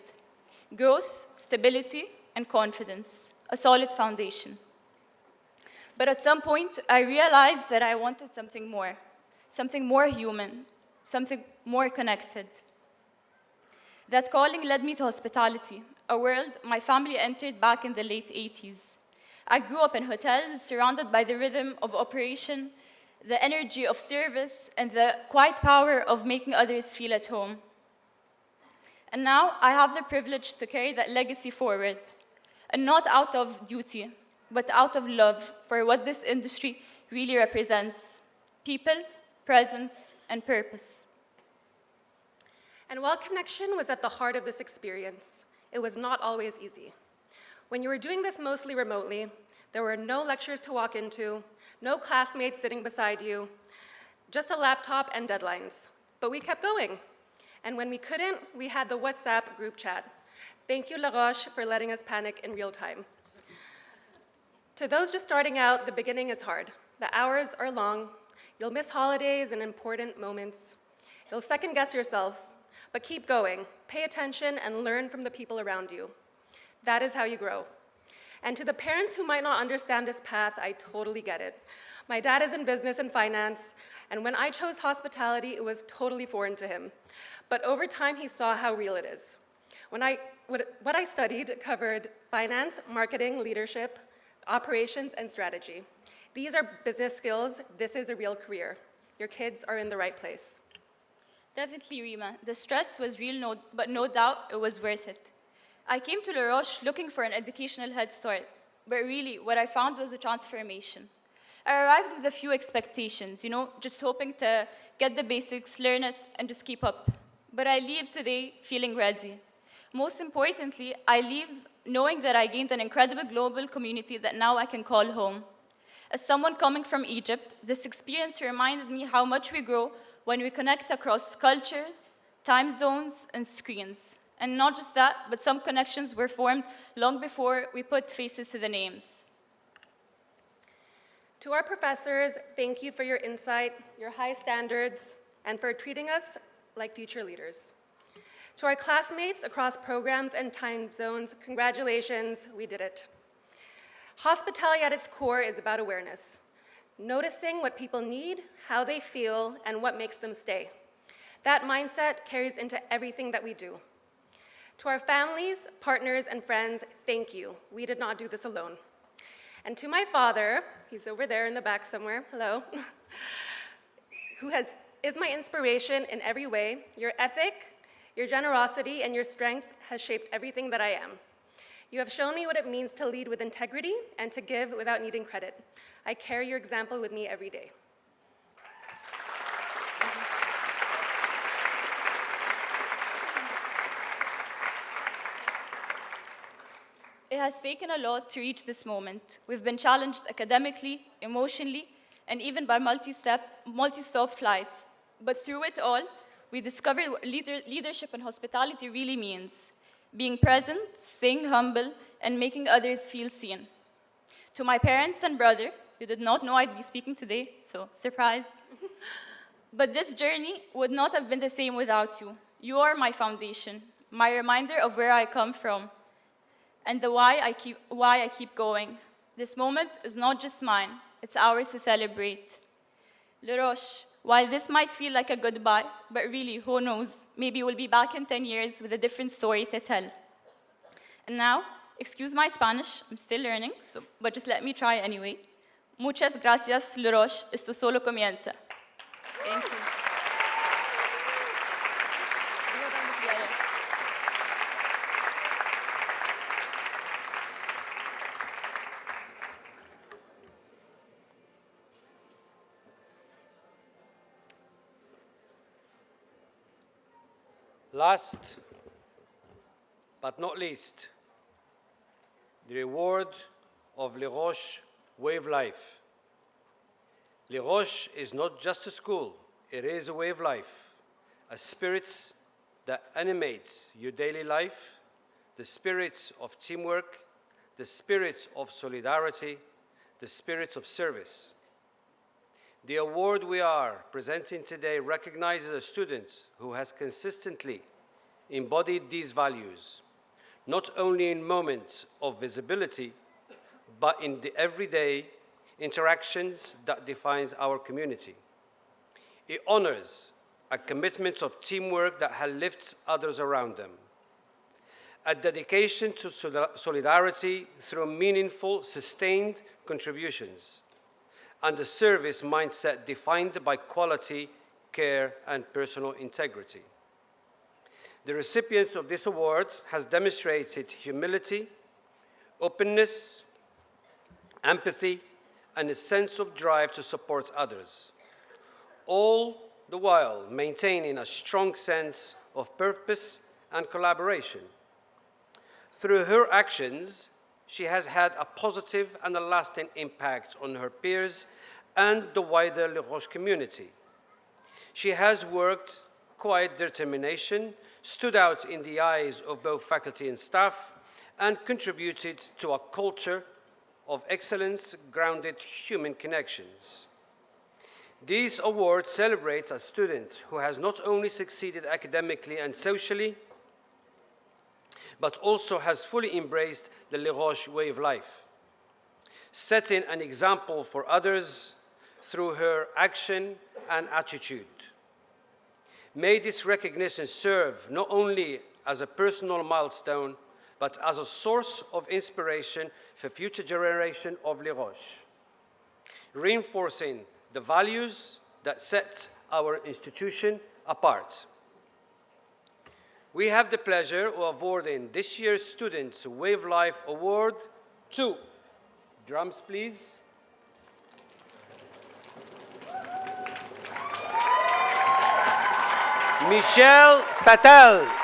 growth, stability, and confidence, a solid foundation. But at some point, I realized that I wanted something more human, something more connected. That calling led me to hospitality, a world my family entered back in the late 80s. I grew up in hotels, surrounded by the rhythm of operation, the energy of service, and the quiet power of making others feel at home. And now I have the privilege to carry that legacy forward, and not out of duty, but out of love for what this industry really represents: people, presence, and purpose. And while connection was at the heart of this experience, it was not always easy. When you were doing this mostly remotely, there were no lectures to walk into, no classmates sitting beside you, just a laptop and deadlines. But we kept going. And when we couldn't, we had the WhatsApp group chat. Thank you, Les Roches, for letting us panic in real time. To those just starting out, the beginning is hard. The hours are long. You'll miss holidays and important moments. You'll second guess yourself, but keep going. Pay attention and learn from the people around you. That is how you grow. And to the parents who might not understand this path, I totally get it. My dad is in business and finance, and when I chose hospitality, it was totally foreign to him. But over time, he saw how real it is. What I studied covered finance, marketing, leadership, operations, and strategy. These are business skills. This is a real career. Your kids are in the right place. Definitely, Rima. The stress was real, but no doubt it was worth it. I came to Les Roches looking for an educational head start, but really what I found was a transformation. I arrived with a few expectations, just hoping to get the basics, learn it, and just keep up. But I leave today feeling ready. Most importantly, I leave knowing that I gained an incredible global community that now I can call home. As someone coming from Egypt, this experience reminded me how much we grow when we connect across culture, time zones, and screens. And not just that, but some connections were formed long before we put faces to the names. To our professors, thank you for your insight, your high standards, and for treating us like future leaders. To our classmates across programs and time zones, congratulations, we did it. Hospitality at its core is about awareness, noticing what people need, how they feel, and what makes them stay. That mindset carries into everything that we do. To our families, partners, and friends, thank you. We did not do this alone. And to my father, he's over there in the back somewhere, hello, who is my inspiration in every way. Your ethic, your generosity, and your strength has shaped everything that I am. You have shown me what it means to lead with integrity and to give without needing credit. I carry your example with me every day. It has taken a lot to reach this moment. We've been challenged academically, emotionally, and even by multi-stop flights. But through it all, we discovered what leadership and hospitality really means: being present, staying humble, and making others feel seen. To my parents and brother, who did not know I'd be speaking today, so surprise. But this journey would not have been the same without you. You are my foundation, my reminder of where I come from, and the why I keep going. This moment is not just mine, it's ours to celebrate. Les Roches, while this might feel like a goodbye, but really, who knows, maybe we'll be back in 10 years with a different story to tell. And now, excuse my Spanish, I'm still learning, but just let me try anyway. Muchas gracias, Les Roches, esto solo comienza. Thank you. Last but not least, the reward of Les Roches Way of Life. Les Roches is not just a school, it is a way of life, a spirit that animates your daily life, the spirit of teamwork, the spirit of solidarity, the spirit of service. The award we are presenting today recognizes a student who has consistently embodied these values, not only in moments of visibility, but in the everyday interactions that defines our community. It honors a commitment of teamwork that lifts others around them, a dedication to solidarity through meaningful, sustained contributions, and a service mindset defined by quality, care, and personal integrity. The recipient of this award has demonstrated humility, openness, empathy, and a sense of drive to support others, all the while maintaining a strong sense of purpose and collaboration. Through her actions, she has had a positive and a lasting impact on her peers and the wider Les Roches community. She has worked quiet determination, stood out in the eyes of both faculty and staff, and contributed to a culture of excellence grounded human connections. This award celebrates a student who has not only succeeded academically and socially, but also has fully embraced the Les Roches way of life, setting an example for others through her action and attitude. May this recognition serve not only as a personal milestone, but as a source of inspiration for future generations of Les Roches, reinforcing the values that set our institution apart. We have the pleasure of awarding this year's Students' Way of Life Award to, drums please, Michelle Patel.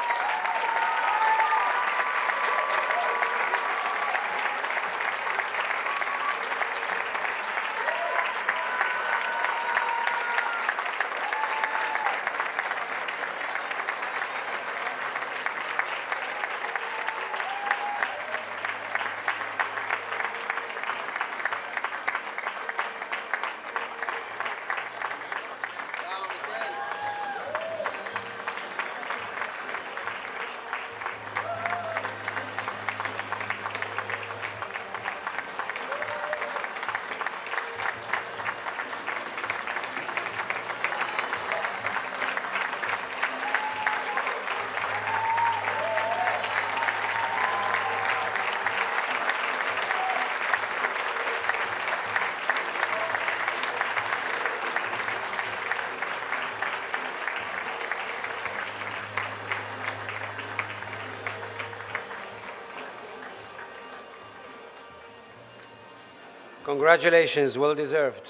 Congratulations, well deserved.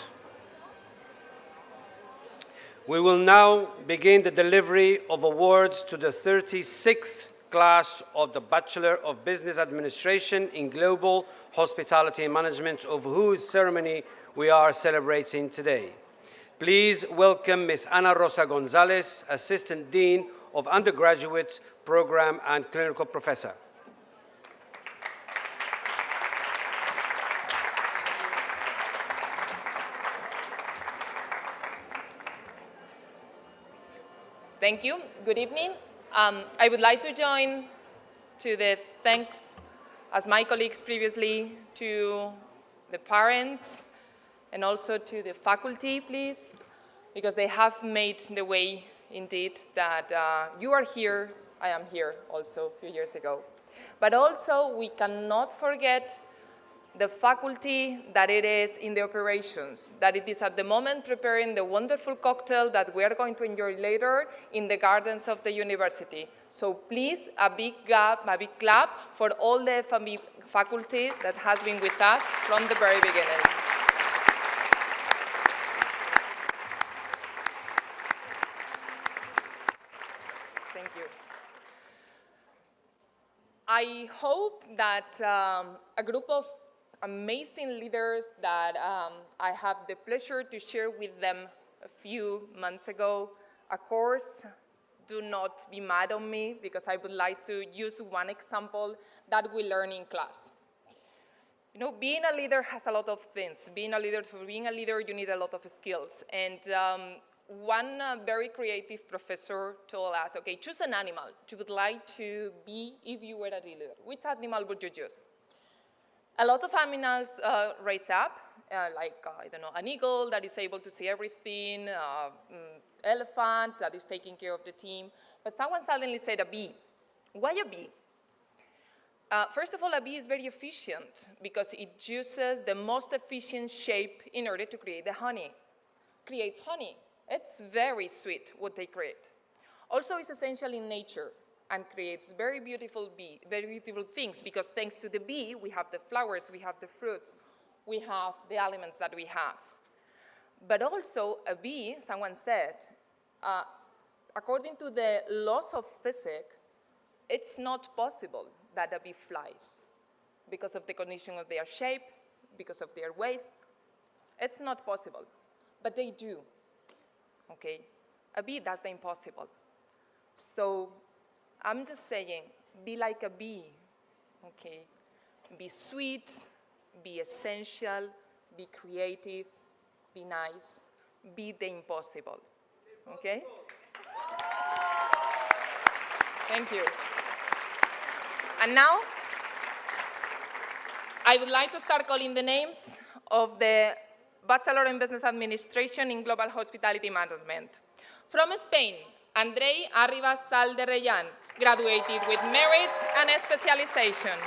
We will now begin the delivery of awards to the 36th class of the Bachelor of Business Administration in Global Hospitality and Management, of whose ceremony we are celebrating today. Please welcome Ms. Ana Rosa Gonzalez, Assistant Dean of Undergraduate Program and Clinical Professor. Thank you. Good evening. I would like to join to the thanks, as my colleagues previously, to the parents and also to the faculty, please, because they have made the way, indeed, that you are here, I am here also a few years ago. But also, we cannot forget the faculty that it is in the operations, that it is at the moment preparing the wonderful cocktail that we are going to enjoy later in the gardens of the university. So please, a big clap for all the faculty that has been with us from the very beginning. Thank you. I hope that a group of amazing leaders that I have the pleasure to share with them a few months ago. Of course, do not be mad on me, because I would like to use one example that we learn in class. You know, being a leader has a lot of things. For being a leader, you need a lot of skills. And one very creative professor told us, okay, choose an animal you would like to be if you were a leader. Which animal would you choose? A lot of animals raise up, I don't know, an eagle that is able to see everything, elephant that is taking care of the team. But someone suddenly said a bee. Why a bee? First of all, a bee is very efficient because it uses the most efficient shape in order to create the honey. Creates honey. It's very sweet what they create. Also, it's essential in nature and creates very beautiful things, because thanks to the bee, we have the flowers, we have the fruits, we have the elements that we have. But also, a bee, someone said, according to the laws of physics, it's not possible that a bee flies because of the condition of their shape, because of their weight. It's not possible, but they do, okay? A bee does the impossible. So I'm just saying, be like a bee, okay? Be sweet, be essential, be creative, be nice, be the impossible, okay? Thank you. And now, I would like to start calling the names of the Bachelor in Business Administration in Global Hospitality Management. From Spain, Andrei Arribas Sal de Reyan, graduated with merits and a specialization.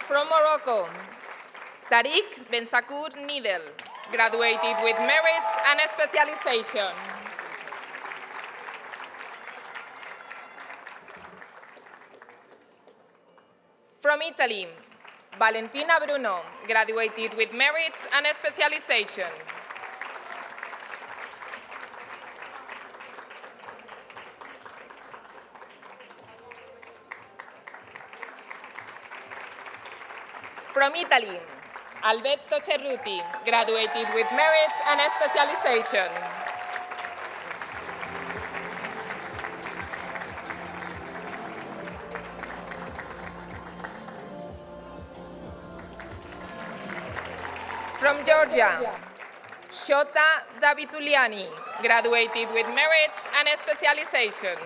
From Morocco, Tariq Bensakour Nidel, graduated with merits and a specialization. From Italy, Valentina Bruno, graduated with merits and a specialization. From Italy, Alberto Cerruti, graduated with merits and a specialization. From Georgia, Shota Davituliani, graduated with merits and a specialization.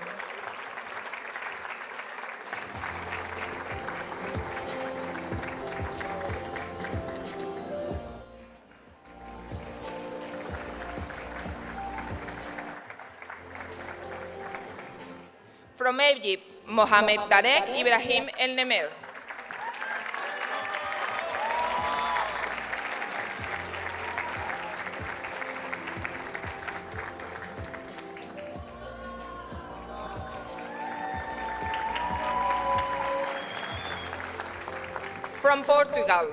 From Egypt, Mohamed Tarek Ibrahim El Nemer. From Portugal,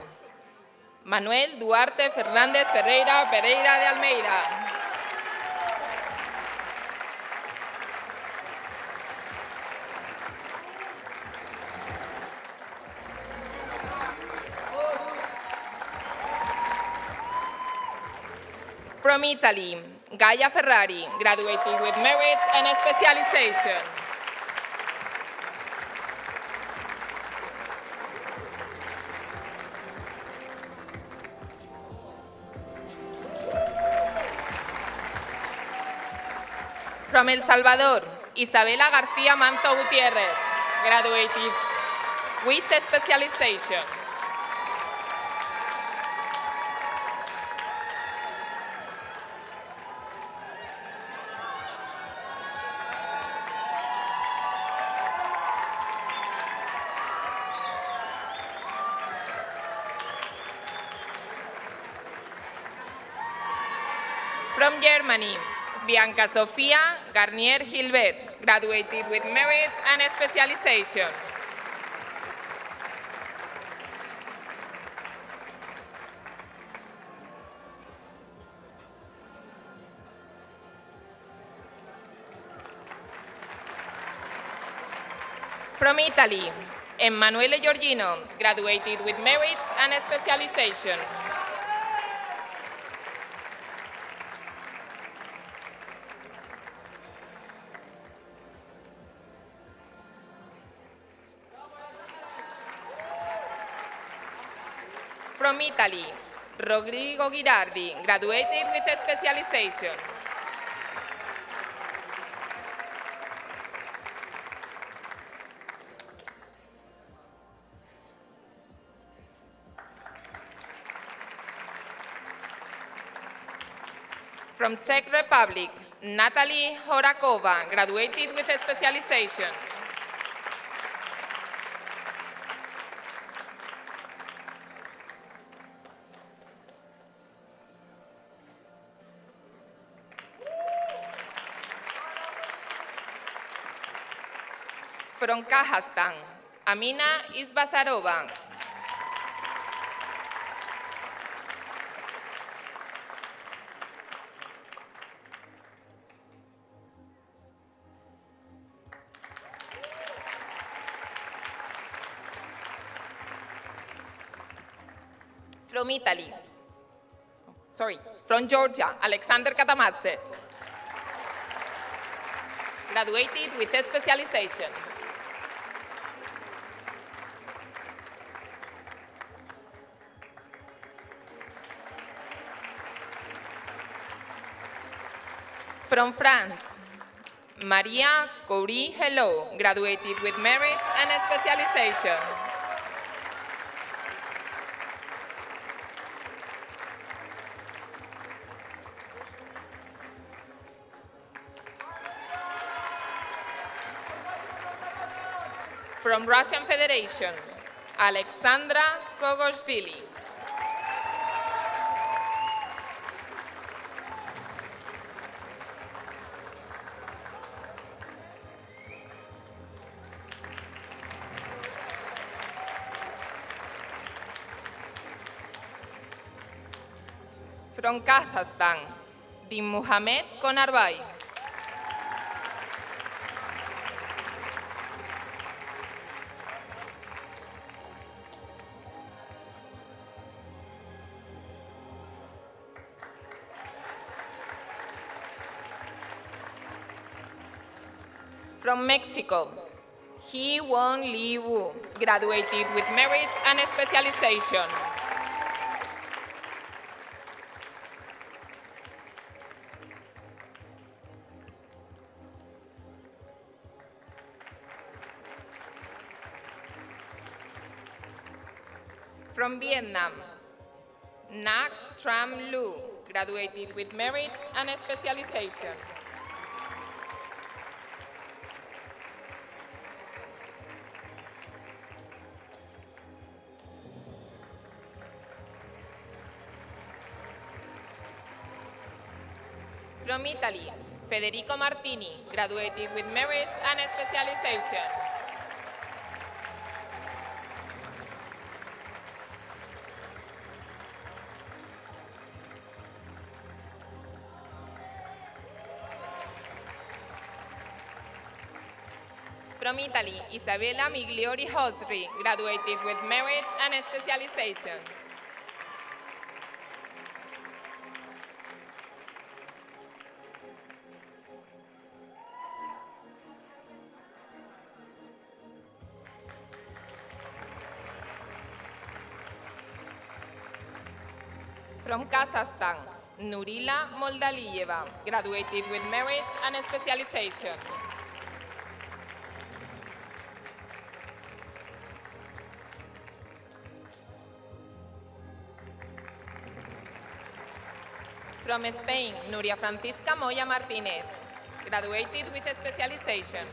Manuel Duarte Fernández Ferreira Pereira de Almeida. From Italy, Gaia Ferrari, graduated with merit and specialization. From El Salvador, Isabela García Manto Gutiérrez, graduated with specialization. From Germany, Bianca Sofia Garnier Gilbert, graduated with merit and specialization. From Italy, Emanuele Giorgino, graduated with merit and specialization. From Italy, Rodrigo Girardi, graduated with a specialization. From Czech Republic, Natalie Horakova, graduated with a specialization. From Kazakhstan, Amina Isbasarova. From Italy, from Georgia, Alexander Katamadze, graduated with a specialization. From France, Maria Coury Hello, graduated with merit and a specialization. From Russian Federation, Alexandra Kogoshvili. From Kazakhstan, Dinmuhamed Konarbay. From Mexico, He Won Li Wu, graduated with merit and specialization. From Vietnam, Nhat Tram Lu, graduated with merit and specialization. From Italy, Federico Martini, graduated with merit and specialization. From Italy, Isabella Migliori Hosri, graduated with merit and specialization. From Kazakhstan, Nurila Moldalieva, graduated with merit and specialization. From Spain, Nuria Francisca Moya Martinez, graduated with specialization.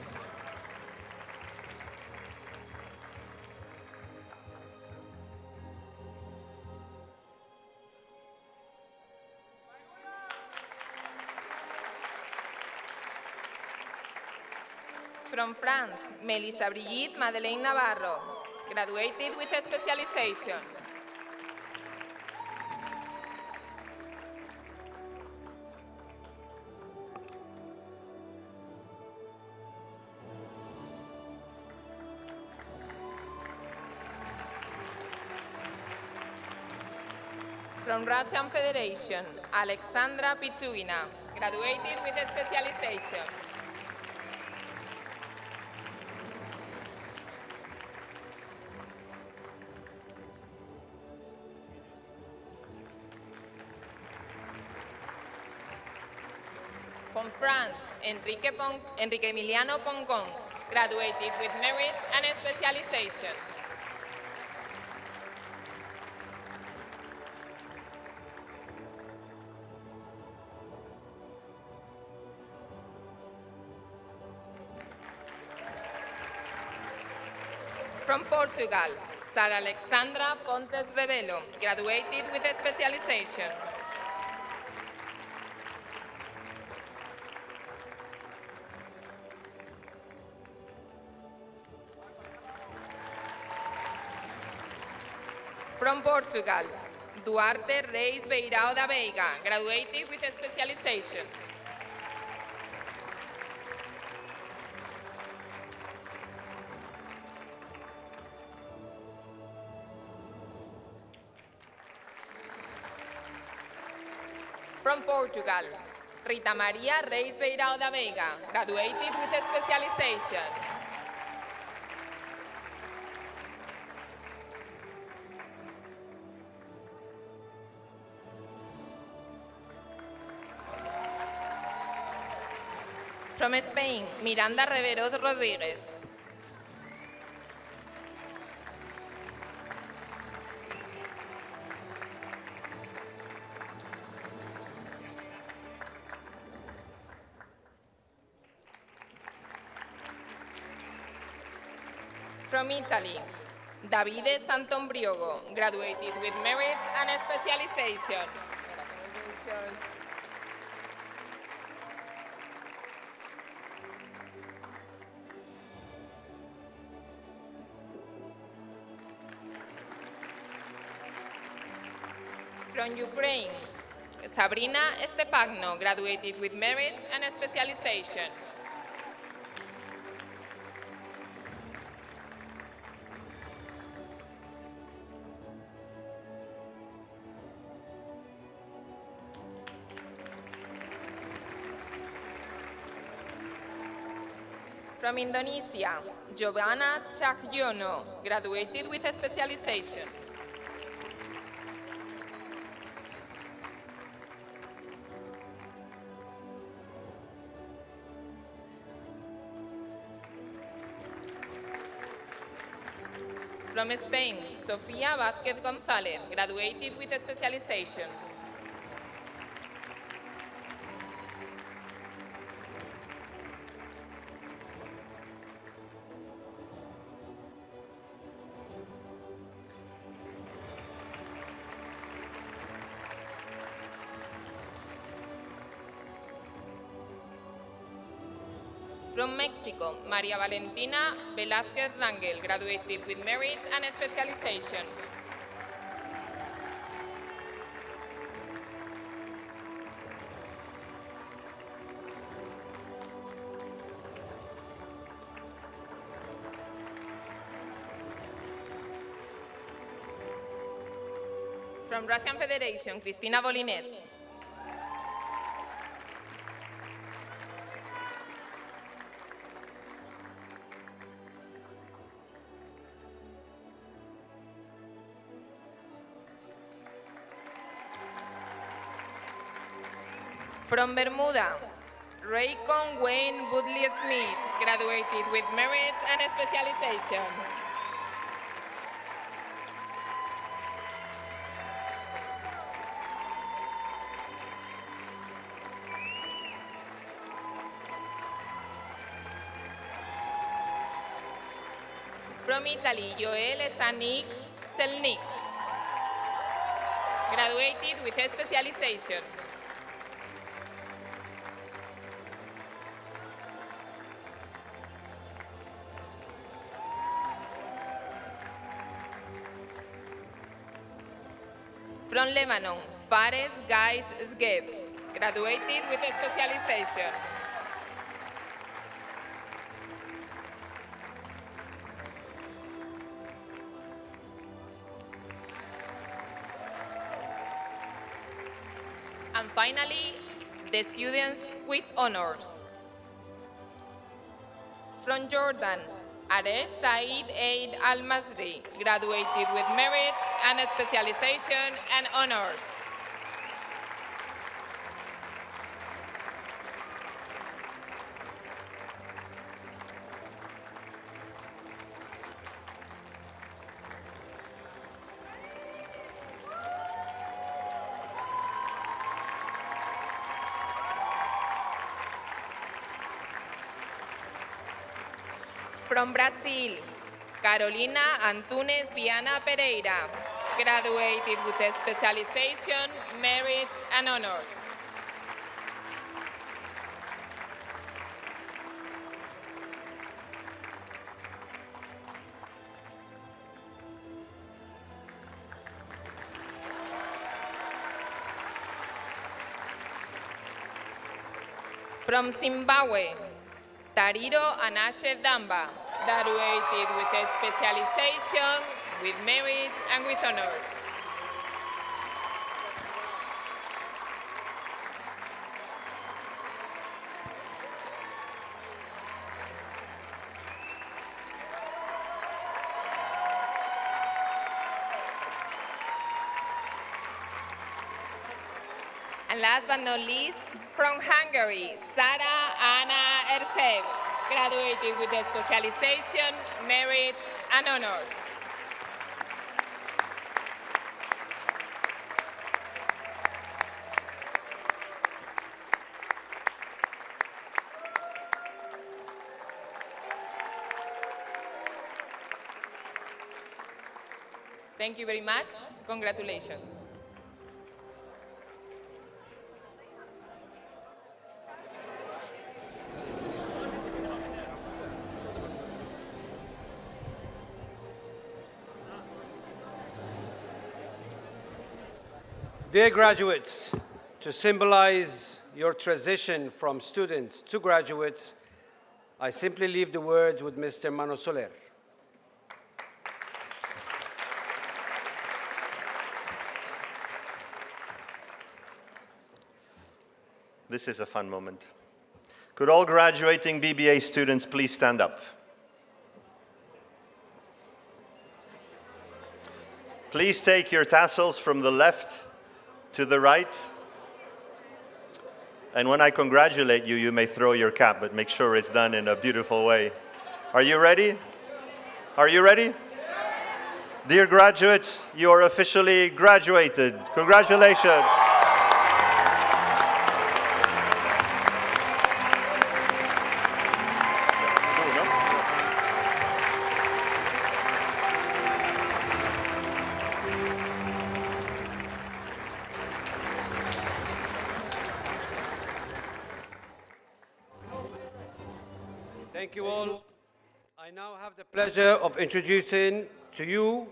From France, Melissa Brigitte Madeleine Navarro, graduated with specialization. From Russian Federation, Alexandra Pichugina, graduated with specialization. From France, Enrique Emiliano Poncon, graduated with merit and specialization. From Portugal, Sara Alexandra Pontes Rebelo, graduated with specialization. From Portugal, Duarte Reis Beirao da Veiga, graduated with specialization. From Portugal, Rita Maria Reis Beirao da Veiga, graduated with specialization. From Spain, Miranda Rivero Rodríguez. From Italy, Davide Santombriogo, graduated with merit and specialization. From Ukraine, Sabrina Stepagno, graduated with merit and specialization. From Indonesia, Giovanna Cahyono, graduated with specialization. From Spain, Sofía Vázquez González, graduated with specialization. From Mexico, María Valentina Velázquez Rangel, graduated with merit and specialization. From Russian Federation, Kristina Volinets. From Bermuda, Raycon Wayne Woodley Smith, graduated with merit and specialization. From Italy, Joele Sanik Selnik, graduated with a specialization. From Lebanon, Fares Gais Sgeb, graduated with a specialization. And finally, the students with honors. From Jordan, Aref Said Eid Al-Masri, graduated with merits and specialization and honors. From Brazil, Carolina Antunes Viana Pereira, graduated with a specialization, merit, and honors. From Zimbabwe, Tariro Anashe Damba, graduated with a specialization, with merit, and with honors. And last but not least, from Hungary, Sara Anna Ercev, graduated with a specialization, merit, and honors. Thank you very much. Congratulations. Dear graduates, to symbolize your transition from students to graduates, I simply leave the words with Mr. Mano Soler. This is a fun moment. Could all graduating BBA students please stand up? Please take your tassels from the left to the right. And when I congratulate you, you may throw your cap, but make sure it's done in a beautiful way. Are you ready? Are you ready? Dear graduates, you are officially graduated. Congratulations. Thank you all. I now have the pleasure of introducing to you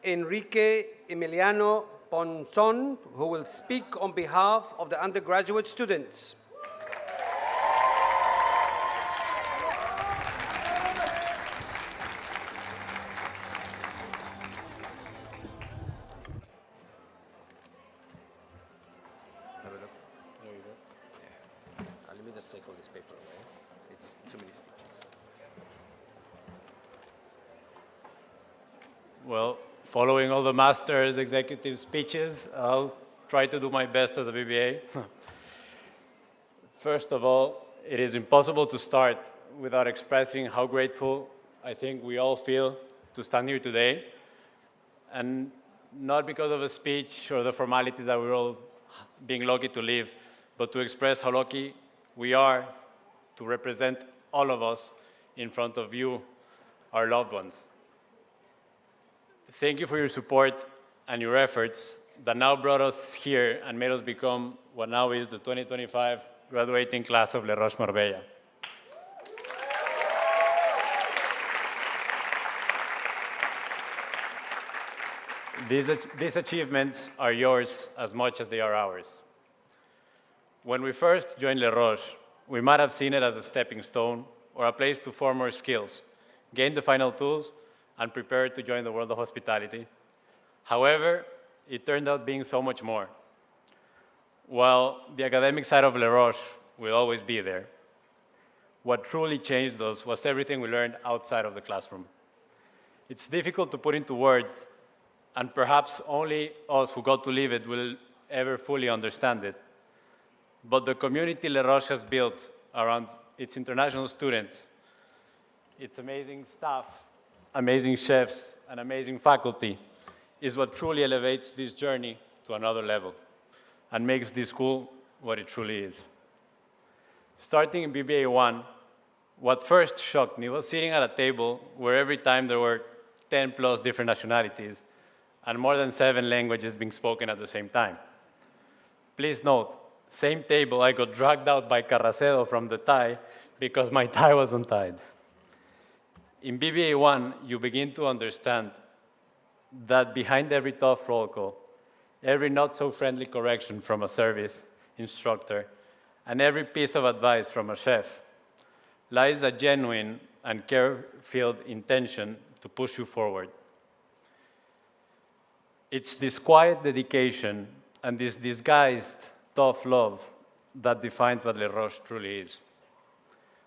Enrique Emiliano Ponzon, who will speak on behalf of the undergraduate students. Let's take all this paper away. It's too many speeches. Well, following all the master's executive speeches, I'll try to do my best as a BBA. First of all, it is impossible to start without expressing how grateful I think we all feel to stand here today, and not because of a speech or the formalities that we're all being lucky to live, but to express how lucky we are to represent all of us in front of you, our loved ones. Thank you for your support and your efforts that now brought us here and made us become what now is the 2025 graduating class of Les Roches Marbella. These achievements are yours as much as they are ours. When we first joined Les Roches, we might have seen it as a stepping stone or a place to form our skills, gain the final tools, and prepare to join the world of hospitality. However, it turned out being so much more. While the academic side of Les Roches will always be there, what truly changed us was everything we learned outside of the classroom. It's difficult to put into words, and perhaps only us who got to live it will ever fully understand it. But the community Les Roches has built around its international students, its amazing staff, amazing chefs, and amazing faculty is what truly elevates this journey to another level and makes this school what it truly is. Starting in BBA 1, what first shocked me was sitting at a table where every time there were 10 plus different nationalities and more than 7 languages being spoken at the same time. Please note, same table, I got dragged out by Carracedo from the tie because my tie was untied. In BBA 1, you begin to understand that behind every tough roll call, every not-so-friendly correction from a service instructor, and every piece of advice from a chef, lies a genuine and care-filled intention to push you forward. It's this quiet dedication and this disguised tough love that defines what Les Roches truly is.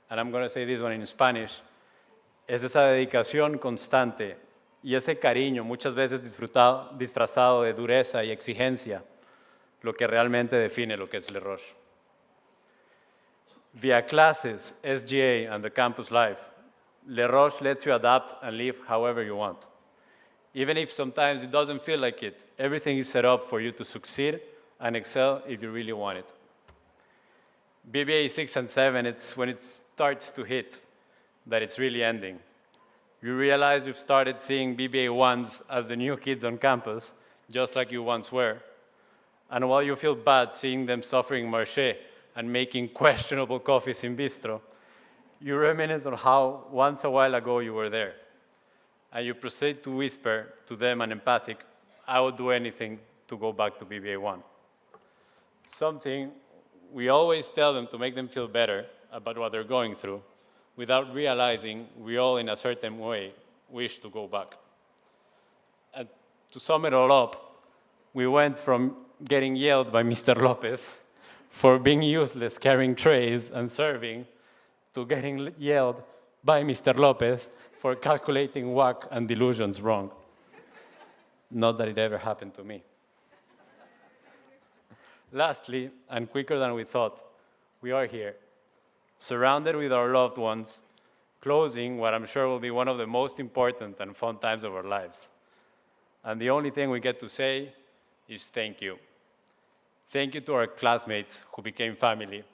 And I'm going to say this one in Spanish. Es esa dedicación constante y ese cariño, muchas veces disfrazado de dureza y exigencia, lo que realmente define lo que es Les Roches. Via classes, SGA, and the campus life, Les Roches lets you adapt and live however you want. Even if sometimes it doesn't feel like it, everything is set up for you to succeed and excel if you really want it. BBA 6 and 7, it's when it starts to hit that it's really ending. You realize you've started seeing BBA 1s as the new kids on campus, just like you once were. And while you feel bad seeing them suffering marché and making questionable coffees in bistro, you reminisce on how once a while ago you were there. And you proceed to whisper to them and empathic, I would do anything to go back to BBA 1. Something we always tell them to make them feel better about what they're going through, without realizing we all, in a certain way, wish to go back. And to sum it all up, we went from getting yelled by Mr. Lopez for being useless carrying trays and serving to getting yelled by Mr. Lopez for calculating WAC and delusions wrong. Not that it ever happened to me. Lastly, and quicker than we thought, we are here, surrounded with our loved ones, closing what I'm sure will be one of the most important and fun times of our lives. And the only thing we get to say is thank you. Thank you to our classmates who became family.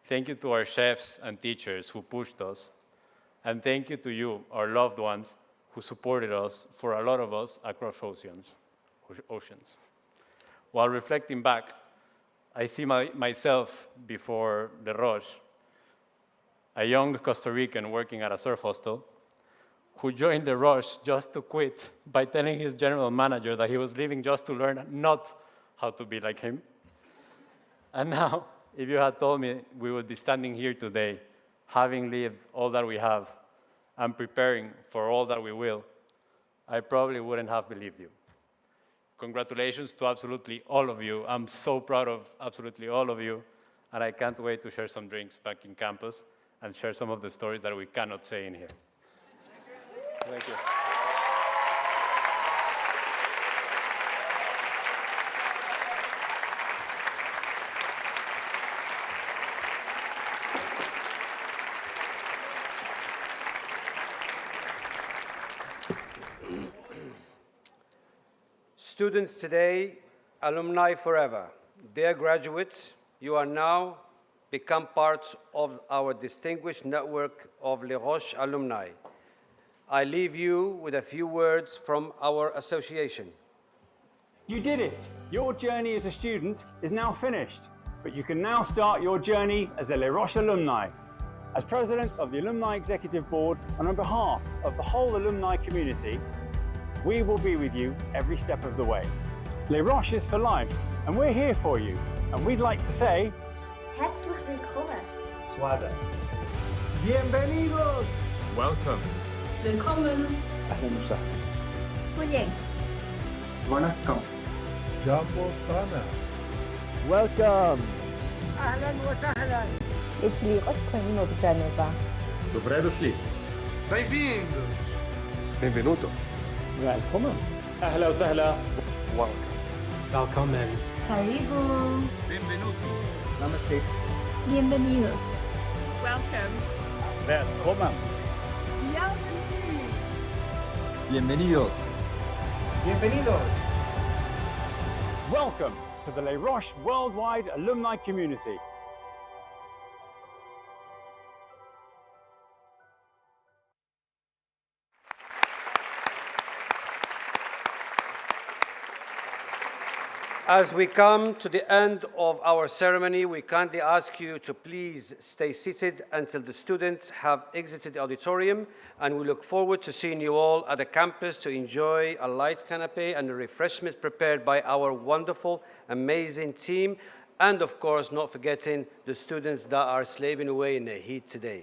Thank you to our chefs and teachers who pushed us. And thank you to you, our loved ones, who supported us, for a lot of us, across oceans. While reflecting back, I see myself before Les Roches, a young Costa Rican working at a surf hostel, who joined Les Roches just to quit by telling his general manager that he was leaving just to learn not how to be like him. And now, if you had told me we would be standing here today, having lived all that we have and preparing for all that we will, I probably wouldn't have believed you. Congratulations to absolutely all of you. I'm so proud of absolutely all of you. and I can't wait to share some drinks back in campus and share some of the stories that we cannot say in here. Thank you. Students today, alumni forever. Dear graduates, you are now become parts of our distinguished network of Les Roches alumni. I leave you with a few words from our association. You did it! Your journey as a student is now finished, but you can now start your journey as a Les Roches alumni. As president of the Alumni Executive Board and on behalf of the whole alumni community, we will be with you every step of the way. Les Roches is for life, and we're here for you. And we'd like to say, Herzlich willkommen. Suada. Bienvenidos. Welcome. Willkommen. أهلا وسهلا. Foyer. ونكم. Jambo sana. Welcome. أهلا وسهلا. Dobrodošli. Bem-vindo. Benvenuto. Welcome. أهلا وسهلا. Welcome. Karibu. Benvenuto. Namaste. Bienvenidos. Welcome. Välkommen. Bienvenidos. Bienvenidos. Welcome to the Les Roches Worldwide Alumni Community. As we come to the end of our ceremony, we kindly ask you to please stay seated until the students have exited the auditorium, and we look forward to seeing you all at the campus to enjoy a light canapé and the refreshments prepared by our wonderful, amazing team, and of course, not forgetting the students that are slaving away in the heat today.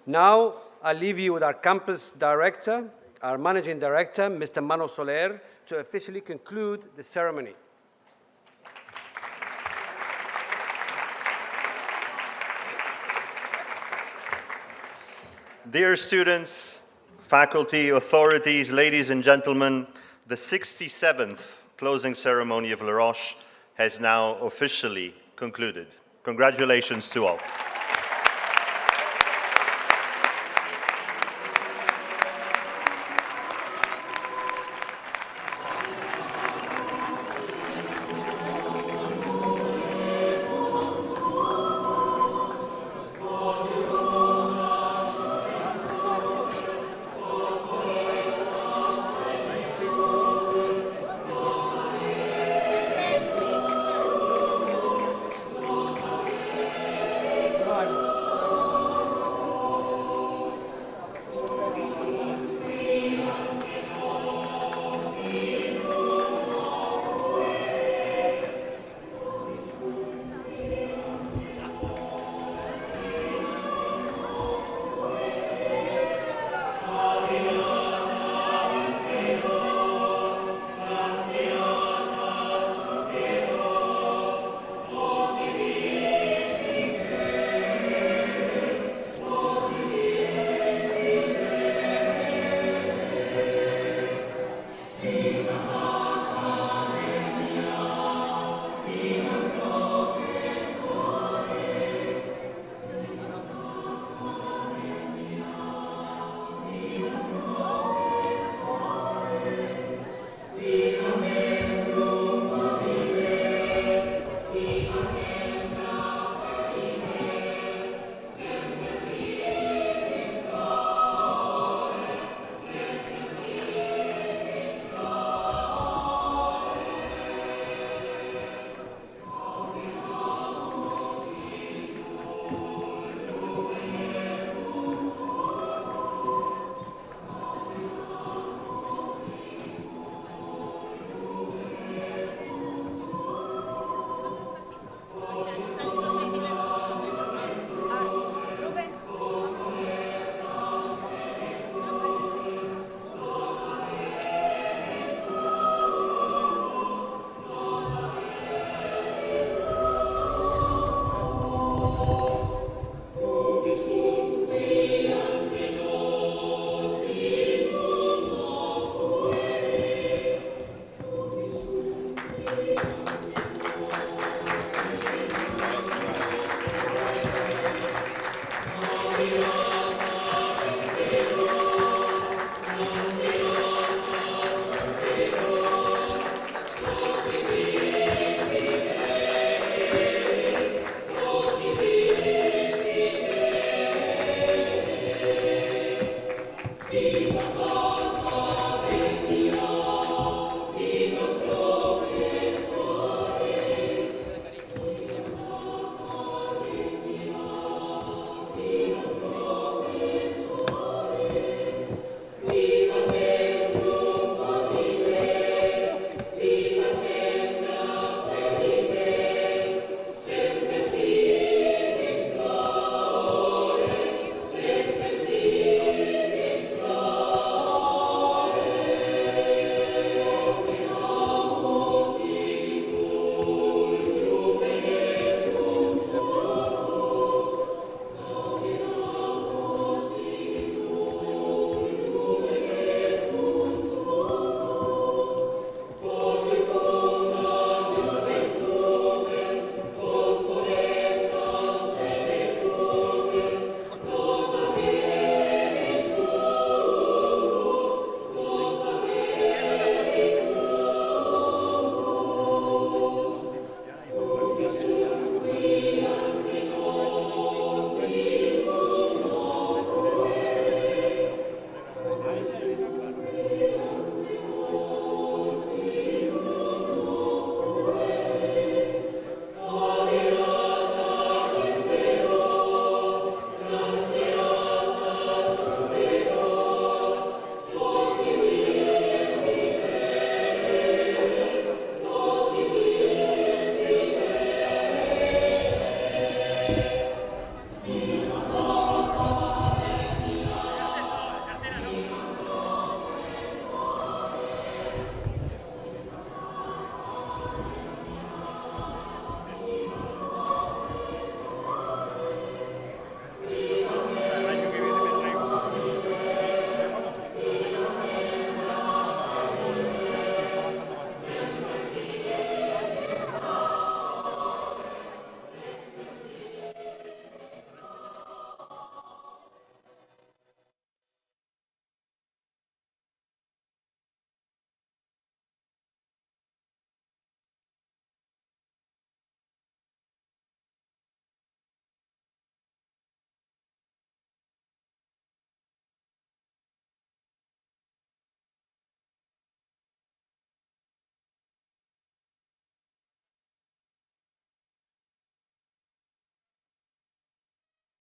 Now, I leave you with our campus director, our managing director, Mr. Mano Soler, to officially conclude the ceremony. Dear students, faculty, authorities, ladies and gentlemen, the 67th closing ceremony of Les Roches has now officially concluded. Congratulations to all. Roche.